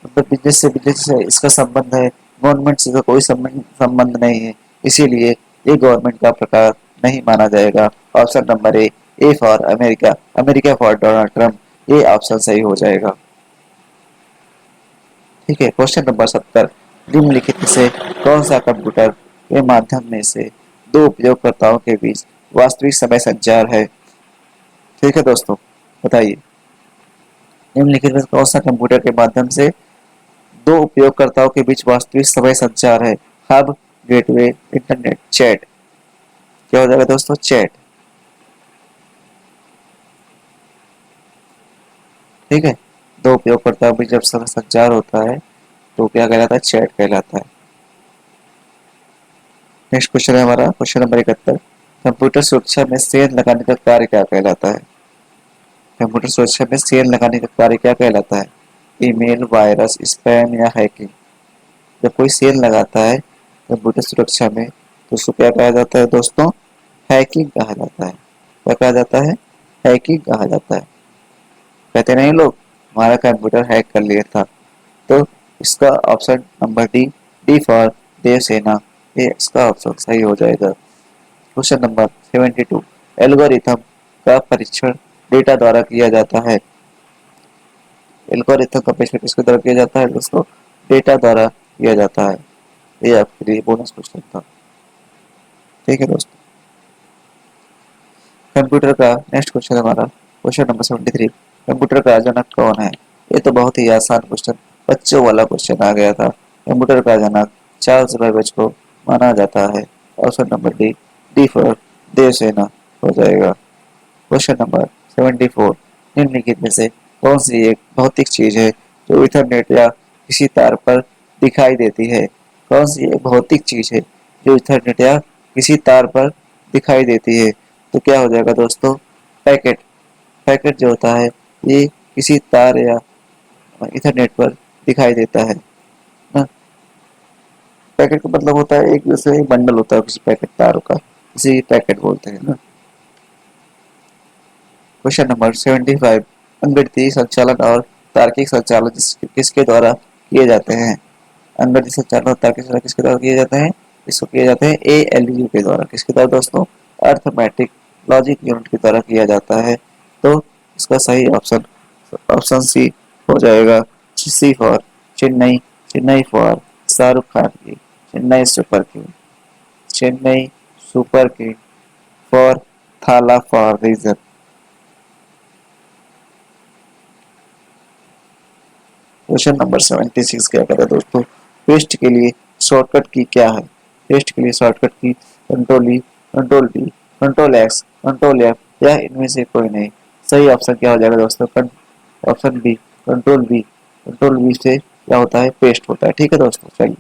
मतलब बिजनेस से बिजनेस से इसका संबंध है, गवर्नमेंट से तो कोई संबंध नहीं है, इसीलिए ये गवर्नमेंट का प्रकार नहीं माना जाएगा। Option number A for America, America for Donald Trump, ये ऑप्शन सही हो जाएगा। ठीक है। Question number 70। निम्नलिखित में से कौन सा कंप्यूटर के माध्यम में से दो उपयोगकर्ताओं के बीच वास्तविक समय संचार है? ठीक है दोस्तों, बताइए निम्नलिखित में से कौन सा कंप्यूटर के माध्यम से दो उपयोगकर्ताओं के बीच वास्तविक समय संचार है? Hub, gateway, internet, chat. क्या हो जाएगा दोस्तों? चैट। ठीक है। दो उपयोगकर्ताओं के बीच जब समय संचार होता है तो क्या कहलाता है? चैट कहलाता है। नेक्स्ट क्वेश्चन है हमारा क्वेश्चन नंबर 71। कंप्यूटर सुरक्षा में सेल लगाने का कार्य क्या कहलाता है? कंप्यूटर सुरक्षा में सेल लगाने का कार्य क्या कहलाता है? ईमेल, वायरस, स्पैम या हैकिंग? जब कोई सेल लगाता है कंप्यूटर सुरक्षा में तो उसको क्या कहा जाता है दोस्तों? हैकिंग कहा जाता है। क्या कहा जाता है? हैकिंग कहा जाता है। कहते नहीं लोग हमारा कंप्यूटर हैक कर लिया था, तो इसका option number D, D for Devasena, ये इसका ऑप्शन सही हो जाएगा। क्वेश्चन नंबर 72, एल्गोरिथम का परीक्षण डेटा द्वारा किया जाता है। एल्गोरिथम का परीक्षण किसके द्वारा किया जाता है दोस्तों? डेटा द्वारा किया जाता है। ये आपके लिए बोनस क्वेश्चन था। ठीक है दोस्तों, कंप्यूटर का नेक्स्ट क्वेश्चन हमारा क्वेश्चन नंबर 73, कंप्यूटर का जनक कौन है? ये तो बहुत ही आसान क्वेश्चन, बच्चों वाला क्वेश्चन आ गया था। कंप्यूटर का जनक चार्ल्स बेबेज को माना जाता है। Option number D, D for Devasena हो जाएगा। क्वेश्चन नंबर 74, निम्नलिखित में से कौन सी एक भौतिक चीज है जो इथरनेट या किसी तार पर दिखाई देती है? कौन सी एक भौतिक चीज है जो इथरनेट या किसी तार पर दिखाई देती है? तो क्या हो जाएगा दोस्तों? पैकेट। पैकेट जो होता है ये किसी तार या इथरनेट पर दिखाई देता है ना। पैकेट का मतलब होता है एक जैसे बंडल होता है किसी पैकेट तारों का, इसी पैकेट बोलते हैं ना। क्वेश्चन नंबर 75, अंगगणितीय संचालन और तार्किक संचालन किसके द्वारा किए जाते हैं? अंगगणितीय संचालन और तार्किक संचालन किसके द्वारा किए जाते हैं? इसको किए जाते हैं ALU के द्वारा। किसके द्वारा दोस्तों? अर्थमेटिक लॉजिक यूनिट के द्वारा किया जाता है। तो इसका सही ऑप्शन ऑप्शन सी हो जाएगा। सी फॉर चेन्नई, चेन्नई फॉर शाहरुख खान की Chennai super king, Chennai super king for थाला फॉर रीजन। क्वेश्चन नंबर 76 क्या कहता है दोस्तों? पेस्ट के लिए शॉर्टकट की क्या है? पेस्ट के लिए शॉर्टकट की कंट्रोल ई, control D, control x, control F या इनमें से कोई नहीं। सही ऑप्शन क्या हो जाएगा दोस्तों? Option B, control B. Control B से क्या होता है? पेस्ट होता है। ठीक है दोस्तों, चलिए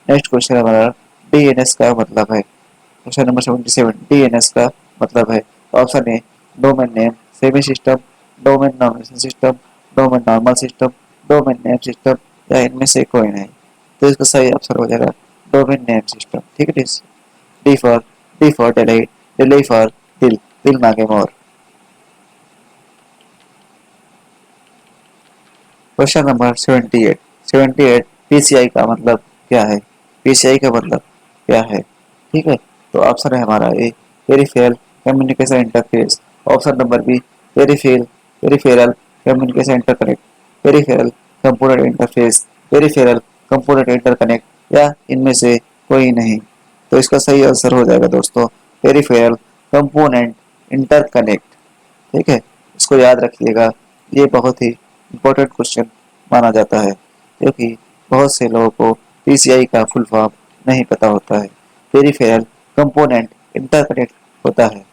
नेक्स्ट क्वेश्चन हमारा DNS का मतलब है। क्वेश्चन नंबर 77, DNS का मतलब है। ऑप्शन ए, domain name semi system, domain nomination system, domain normal system, domain name system या इनमें से कोई नहीं। तो इसका सही आंसर हो जाएगा डोमेन नेम सिस्टम। ठीक है, D for delay, delay for दिल, दिल मांगे मोर। क्वेश्चन नंबर 78, 78, PCI का मतलब क्या है? PCI का मतलब क्या है? ठीक है, तो ऑप्शन है हमारा A, peripheral communication interface. Option number B, peripheral peripheral communication interconnect, peripheral component interface, peripheral component interconnect या इनमें से कोई नहीं। तो इसका सही आंसर हो जाएगा दोस्तों पेरिफेरल कंपोनेंट इंटरकनेक्ट। ठीक है, इसको याद रखिएगा, ये बहुत ही इम्पोर्टेंट क्वेश्चन माना जाता है क्योंकि बहुत से लोगों को PCI का फुल फॉर्म नहीं पता होता है। पेरिफेरल कंपोनेंट इंटरकनेक्ट होता है।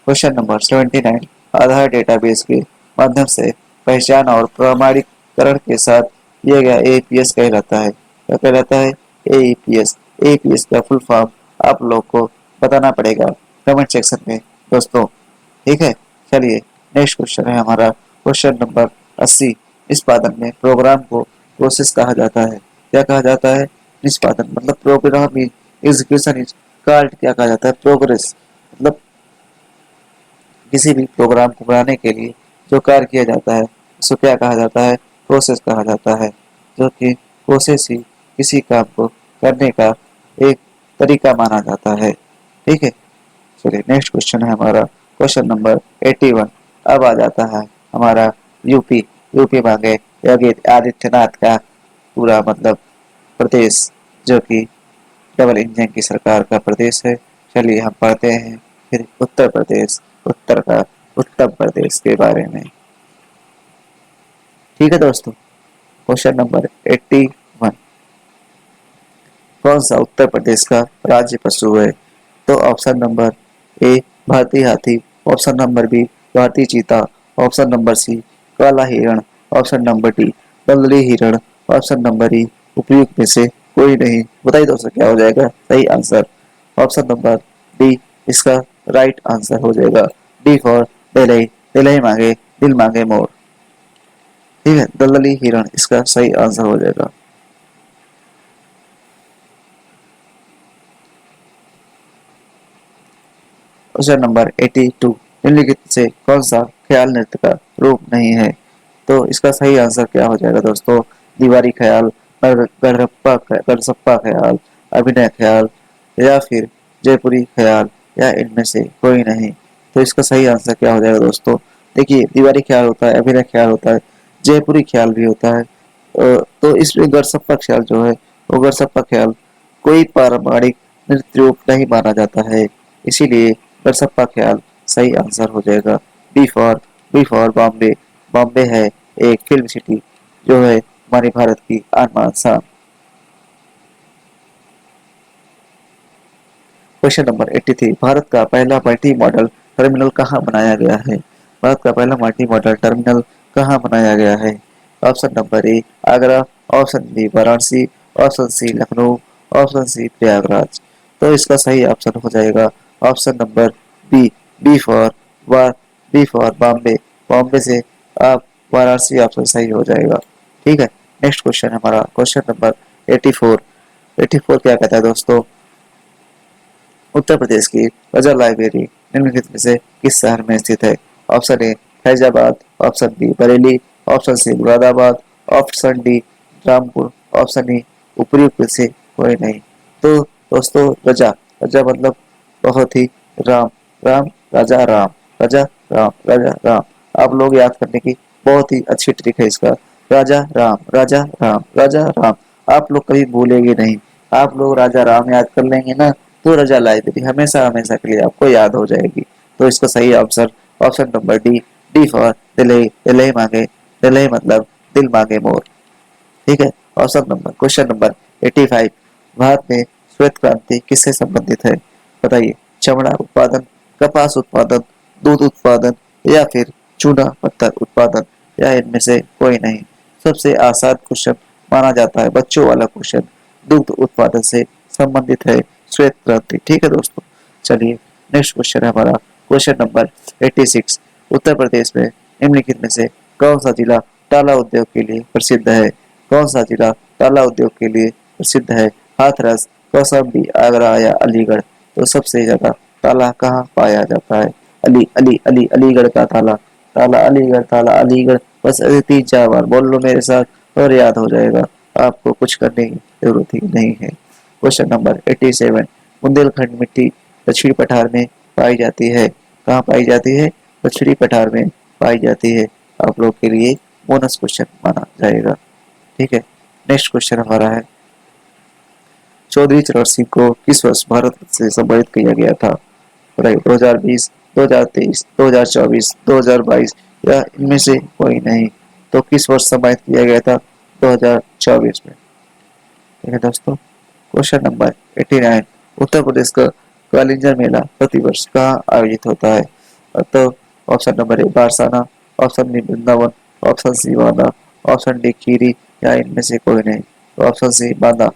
क्वेश्चन नंबर 79, आधार डेटाबेस के माध्यम से पहचान और प्रमाणीकरण के साथ किया गया AEPS कहलाता है। क्या कहलाता है? AEPS। AEPS का फुल फॉर्म आप लोग को बताना पड़ेगा कमेंट सेक्शन में दोस्तों। ठीक है, चलिए नेक्स्ट क्वेश्चन है हमारा क्वेश्चन नंबर 80, निष्पादन में प्रोग्राम को प्रोसेस कहा जाता है। क्या कहा जाता है? निष्पादन मतलब प्रोग्राम एग्जीक्यूशन इज कॉल्ड, क्या कहा जाता है? प्रोग्रेस। मतलब किसी भी प्रोग्राम को बनाने के लिए जो कार्य किया जाता है उसको क्या कहा जाता है? प्रोसेस कहा जाता है। जो कि प्रोसेस ही किसी काम को करने का एक तरीका माना जाता है। ठीक है, चलिए नेक्स्ट क्वेश्चन है हमारा क्वेश्चन नंबर 81। अब आ जाता है हमारा यूपी मांगे योगी आदित्यनाथ का पूरा मतलब प्रदेश, जो कि डबल इंजन की सरकार का प्रदेश है। चलिए हम पढ़ते हैं फिर उत्तर प्रदेश, उत्तर प्रदेश के बारे में। ठीक है दोस्तों, क्वेश्चन नंबर 81, कौन सा उत्तर प्रदेश का राज्य पशु है? तो ऑप्शन नंबर ए, भारतीय हाथी, ऑप्शन नंबर बी, भारतीय चीता, ऑप्शन नंबर सी, काला हिरण, ऑप्शन नंबर डी, दलदली हिरण, ऑप्शन नंबर ई, उपयुक्त में से कोई नहीं। बताइए दोस्तों क्या हो जाएगा सही आंसर? ऑप्शन नंबर डी इसका राइट आंसर हो जाएगा। डी फॉर दिलई, दिलई मांगे दिल मांगे मोर। ठीक है, दलदली हिरण इसका सही आंसर हो जाएगा। क्वेश्चन नंबर 82, निम्नलिखित से कौन सा ख्याल नृत्य का रूप नहीं है? तो इसका सही आंसर क्या हो जाएगा दोस्तों? दीवारी ख्याल, गढ़सप्पा ख्याल, अभिनय ख्याल या फिर जयपुरी ख्याल या इनमें से कोई नहीं। तो इसका सही आंसर क्या हो जाएगा दोस्तों? देखिए, दीवारी ख्याल होता है, अभिनय ख्याल होता है, जयपुरी ख्याल भी होता है। तो इसमें गढ़सप्पा ख्याल जो है, वो गढ़सप्पा ख्याल कोई पारंपरिक नृत्य रूप नहीं माना जाता है, इसीलिए गढ़सप्पा ख्याल सही आंसर हो जाएगा। B for B for Bombay. Bombay है एक फिल्म सिटी जो है हमारे भारत की आन शान। क्वेश्चन नंबर 83, भारत का पहला मल्टी मॉडल टर्मिनल कहाँ बनाया गया है? भारत का पहला मल्टी मॉडल टर्मिनल कहाँ बनाया गया है? Option number A Agra, option B Varanasi, option C Lucknow, option C Prayagraj. तो इसका सही ऑप्शन हो जाएगा option number B, B for वा बी फॉर बॉम्बे। बॉम्बे से आप वाराणसी ऑप्शन सही हो जाएगा। ठीक है, नेक्स्ट क्वेश्चन हमारा क्वेश्चन नंबर 84। 84 क्या कहता है दोस्तों? उत्तर प्रदेश की गजल लाइब्रेरी निम्नलिखित में से किस शहर में स्थित है? Option A Faizabad, option B Bareilly, option C Moradabad, option D Rampur, option E उपयुक्त से कोई नहीं। तो दोस्तों, रजा, रजा मतलब बहुत ही राम, राम राजा राम, राजा राम, राजा राम। आप लोग याद करने की बहुत ही अच्छी ट्रिक है इसका। राजा राम, राजा राम, राजा राम। आप लोग कभी भूलेंगे नहीं। आप लोग राजा राम याद कर लेंगे ना, तो रजा लाइब्रेरी हमेशा हमेशा के लिए आपको याद हो जाएगी। तो इसका सही answer option number D, D for Delhi. Delhi मांगे, दिल्ली मतलब दिल मांगे मोर। ठीक है, option number question number 85, Bharat में श्वेत क्रांति किससे संबंधित है? बताइए। चमड़ा उत्पादन, कपास उत्पादन, दूध उत्पादन या फिर चूना पत्थर उत्पादन या इनमें से कोई नहीं। सबसे आसान क्वेश्चन माना जाता है, बच्चों वाला क्वेश्चन। दुग्ध उत्पादन से संबंधित है श्वेत क्रांति। ठीक है दोस्तों, चलिए नेक्स्ट क्वेश्चन है हमारा क्वेश्चन नंबर 86। उत्तर प्रदेश में निम्नलिखित में से कौन सा जिला ताला उद्योग के लिए प्रसिद्ध है? कौन सा जिला ताला उद्योग के लिए प्रसिद्ध है? हाथरस, कौशाम्बी, आगरा या अलीगढ़। तो सबसे ज्यादा ताला कहाँ पाया जाता है? अलीगढ़ का ताला। ताला अलीगढ़, ताला अलीगढ़। बस ऐसे 3-4 बार बोल लो मेरे साथ और याद हो जाएगा। आपको कुछ करने की जरूरत ही नहीं है। क्वेश्चन नंबर 87, बुंदेलखंड मिट्टी दक्षिणी पठार में पाई जाती है। कहाँ पाई जाती है? दक्षिणी पठार में पाई जाती है। आप लोग के लिए बोनस क्वेश्चन माना जाएगा। ठीक है, नेक्स्ट क्वेश्चन हमारा है, चौधरी चरण सिंह को किस वर्ष भारत रत्न से सम्मानित किया गया था? बताइए। 2020, 2023, 2024, 2022 या इनमें से कोई नहीं। तो किस वर्ष सम्मानित किया गया था? 2024 में। ठीक है दोस्तों, क्वेश्चन नंबर 89, उत्तर प्रदेश का कालिंजर मेला प्रतिवर्ष कहाँ आयोजित होता है? तो option number A Barsana, option B Vrindavan, option C Banda, option D Kheri या इनमें से कोई नहीं। तो ऑप्शन सी बांदा,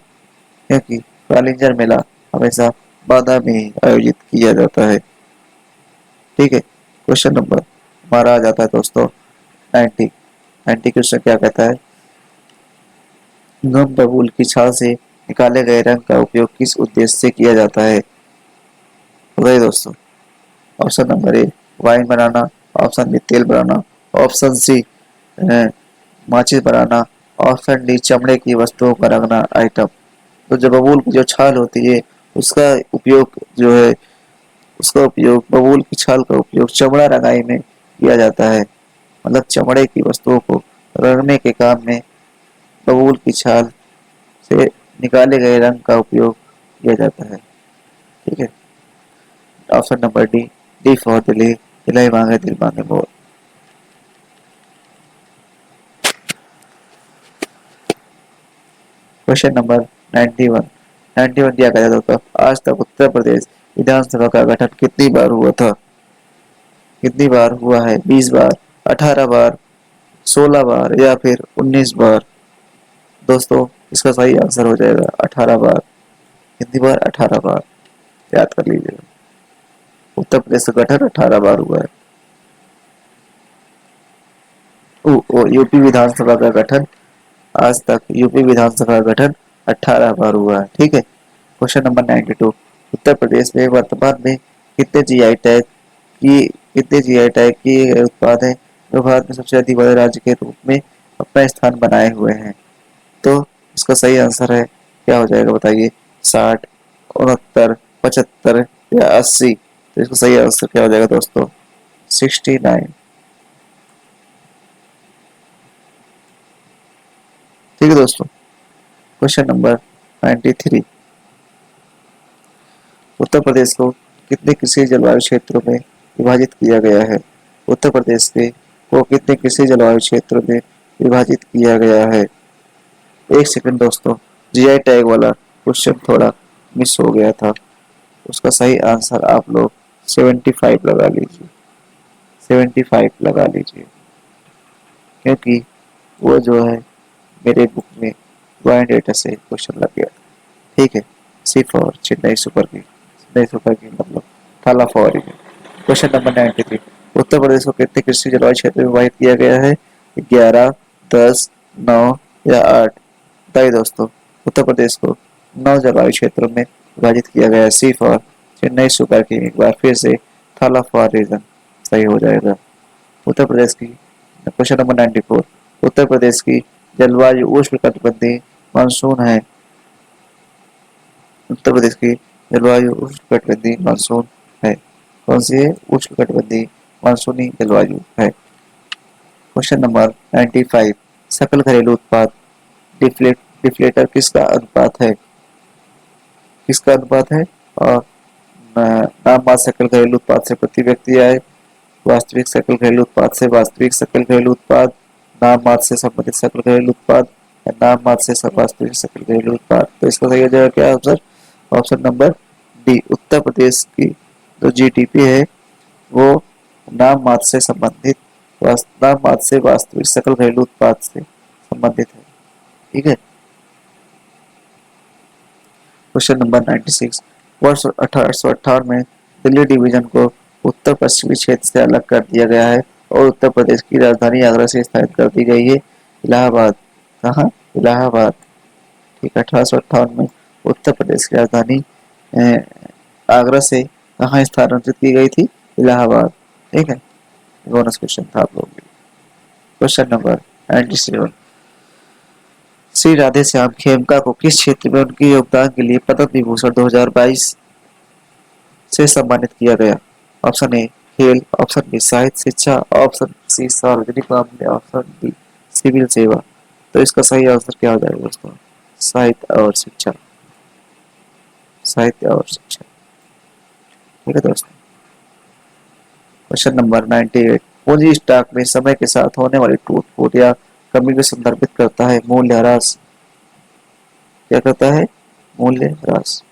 क्योंकि कालिंजर मेला हमेशा बांदा में ही आयोजित किया जाता है। ठीक है, क्वेश्चन नंबर हमारा आ जाता है दोस्तों 90। 90 क्वेश्चन क्या कहता है? गम बबूल की छाल से निकाले गए रंग का उपयोग किस उद्देश्य से किया जाता है? बताइए दोस्तों। ऑप्शन नंबर ए वाइन बनाना, ऑप्शन बी तेल बनाना, ऑप्शन सी माचिस बनाना, ऑप्शन डी चमड़े की वस्तुओं का रंगना आइटम। तो जो बबूल की जो छाल होती है उसका उपयोग जो है, उसका उपयोग बबूल की छाल का उपयोग चमड़ा रंगाई में किया जाता है। मतलब चमड़े की वस्तुओं को रंगने के काम में बबूल की छाल से निकाले गए रंग का उपयोग किया जाता है। ठीक है, option number D, D for Delhi. दिलाई मांगे दिल मांगे मोर। Question number 91। 91 क्या कहता था दोस्तों? आज तक उत्तर प्रदेश विधानसभा का गठन कितनी बार हुआ था? कितनी बार हुआ है? 20 बार, 18 बार, 16 बार या फिर 19 बार। दोस्तों, इसका सही आंसर हो जाएगा 18 बार। कितनी बार? 18 बार। याद कर लीजिएगा, उत्तर प्रदेश का गठन 18 बार हुआ है। यूपी विधानसभा का गठन, आज तक यूपी विधानसभा का गठन 18 बार हुआ है। ठीक है, क्वेश्चन नंबर 92। उत्तर प्रदेश में वर्तमान में कितने जीआई टैग कितने जीआई टैग किए गए उत्पाद हैं जो भारत में सबसे अधिक बड़े राज्य के रूप में अपना स्थान बनाए हुए हैं? तो इसका सही आंसर है, क्या हो जाएगा बताइए? 60, 69, 75 या 80? तो इसका सही आंसर क्या हो जाएगा दोस्तों? 69। ठीक है दोस्तों। Question number 93। उत्तर प्रदेश को कितने कृषि जलवायु क्षेत्रों में विभाजित किया गया है? उत्तर प्रदेश के को कितने कृषि जलवायु क्षेत्रों में विभाजित किया गया है? एक सेकंड दोस्तों, जीआई टैग वाला क्वेश्चन थोड़ा मिस हो गया था। उसका सही आंसर आप लोग 75 लगा लीजिए, 75 लगा लीजिए, क्योंकि वो जो है मेरे बुक में पॉइंट डेटा से क्वेश्चन लग गया। ठीक है। C for Chennai super king, Chennai super king मतलब Thala for. Question number 93। Uttar Pradesh को कितने कृषि जलवायु क्षेत्र में विभाजित किया गया है? 11, 10, 9 या 8? बताइए दोस्तों। उत्तर प्रदेश को 9 जलवायु क्षेत्रों में विभाजित किया गया है। C for Chennai super king, एक बार फिर से थाला फॉर रीजन सही हो जाएगा। उत्तर प्रदेश की क्वेश्चन नंबर 94। उत्तर प्रदेश की जलवायु उष्णकटिबंधीय मानसून है। उत्तर प्रदेश की जलवायु उष्णकटिबंधीय मानसून है। कौन सी है? उष्णकटिबंधीय मानसूनी जलवायु है। Question number 95। सकल घरेलू उत्पाद डिफ्लेटर किसका अनुपात है? किसका अनुपात है? और नाम मात्र सकल घरेलू उत्पाद से प्रति व्यक्ति आय, वास्तविक सकल घरेलू उत्पाद से वास्तविक सकल घरेलू उत्पाद, नाम मात्र से संबंधित सकल घरेलू उत्पाद या नाम मात्र से वास्तविक सकल घरेलू उत्पाद? तो इसका सही हो जाएगा क्या answer? Option number D. Uttar Pradesh की जो जीडीपी है वो नाम मात्र से संबंधित नाम मात्र से वास्तविक सकल घरेलू उत्पाद से संबंधित है। ठीक है। Question number 96। वर्ष 1858 में दिल्ली डिवीजन को उत्तर पश्चिमी क्षेत्र से अलग कर दिया गया है और उत्तर प्रदेश की राजधानी आगरा से स्थापित कर दी गई है। इलाहाबाद। कहाँ? इलाहाबाद। ठीक है। 1858 में उत्तर प्रदेश की राजधानी आगरा से कहाँ स्थानांतरित की गई थी? इलाहाबाद। ठीक है। बोनस क्वेश्चन था आप लोगों के लिए। Question number 97। श्री राधे श्याम खेमका को किस क्षेत्र में उनके योगदान के लिए पद्म विभूषण 2022 से सम्मानित किया गया? ऑप्शन ए खेल, ऑप्शन बी साहित्य शिक्षा, ऑप्शन सी सार्वजनिक मामले, ऑप्शन डी सिविल सेवा। तो इसका सही आंसर क्या हो जाएगा दोस्तों? साहित्य और शिक्षा। साहित्य और शिक्षा। ठीक है दोस्तों। Question number 98। पूंजी स्टॉक में समय के साथ होने वाली टूट फूट या कमी को संदर्भित करता है। मूल्य ह्रास। क्या करता है? मूल्य ह्रास।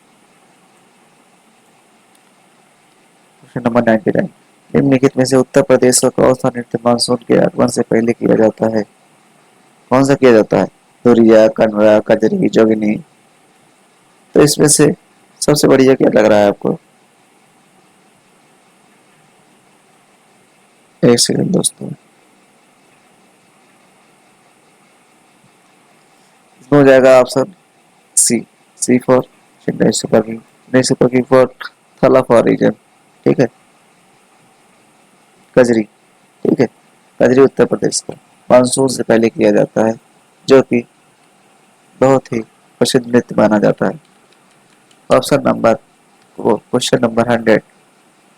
Question number 99। निम्नलिखित में से उत्तर प्रदेश का कौन सा नृत्य मानसून के आगमन से पहले किया जाता है? कौन सा किया जाता है? धुरिया, कनरा, कजरी, जोगिनी? तो इसमें से सबसे बढ़िया क्या लग रहा है आपको? एक सेकंड दोस्तों। इसमें हो जाएगा option C. C for Chennai super king, Chennai super king for Thala for reason. ठीक है। कजरी। ठीक है। कजरी उत्तर प्रदेश का मानसून से पहले किया जाता है, जो कि बहुत ही प्रसिद्ध नृत्य माना जाता है। ऑप्शन नंबर वो क्वेश्चन नंबर 100।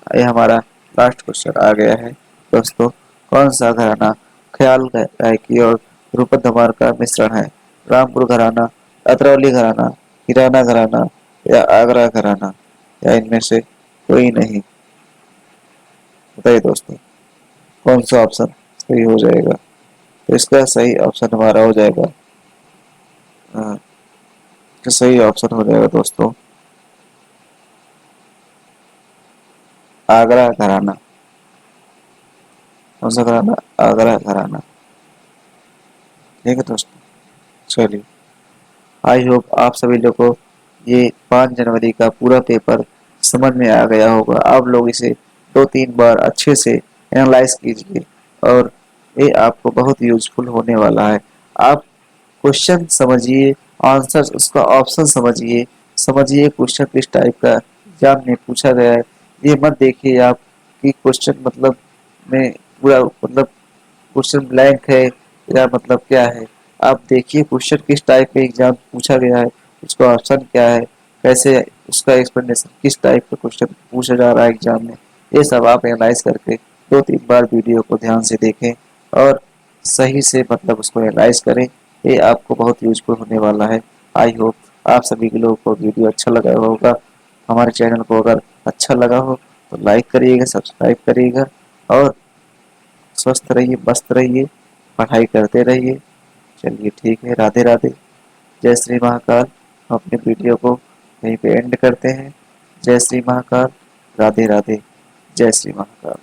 ये हमारा लास्ट क्वेश्चन आ गया है दोस्तों। कौन सा घराना ख्याल गायकी और ध्रुपद धमार का मिश्रण है? रामपुर घराना, अतरौली घराना, हिराना घराना या आगरा घराना, या इनमें से कोई नहीं? बताइए दोस्तों, कौन सा ऑप्शन सही हो जाएगा? तो इसका सही ऑप्शन हमारा हो जाएगा, इसका सही ऑप्शन हो जाएगा दोस्तों आगरा घराना। कौन सा घराना? आगरा घराना। ठीक है दोस्तों। चलिए, आई होप आप सभी लोगों को ये 5 जनवरी का पूरा पेपर समझ में आ गया होगा। आप लोग इसे 2-3 बार अच्छे से एनालाइज कीजिए और ये आपको बहुत यूजफुल होने वाला है। आप क्वेश्चन समझिए, आंसर उसका ऑप्शन समझिए, समझिए क्वेश्चन किस टाइप का एग्जाम में पूछा गया है। ये मत देखिए आप कि क्वेश्चन मतलब में पूरा मतलब क्वेश्चन ब्लैंक है या मतलब क्या है। आप देखिए क्वेश्चन किस टाइप के एग्जाम पूछा गया है, उसका ऑप्शन क्या है, कैसे उसका एक्सप्लेनेशन, किस टाइप का क्वेश्चन पूछा जा रहा है एग्जाम में, ये सब आप एनालाइज करके 2-3 बार वीडियो को ध्यान से देखें और सही से मतलब उसको एनालाइज करें। ये आपको बहुत यूजफुल होने वाला है। आई होप आप सभी के लोगों को वीडियो अच्छा लगा होगा। हमारे चैनल को अगर अच्छा लगा हो तो लाइक करिएगा, सब्सक्राइब करिएगा और स्वस्थ रहिए, मस्त रहिए, पढ़ाई करते रहिए। चलिए ठीक है, राधे राधे, जय श्री महाकाल। हम अपने वीडियो को यहीं पे एंड करते हैं। जय श्री महाकाल, राधे राधे, जय श्री महाकाल।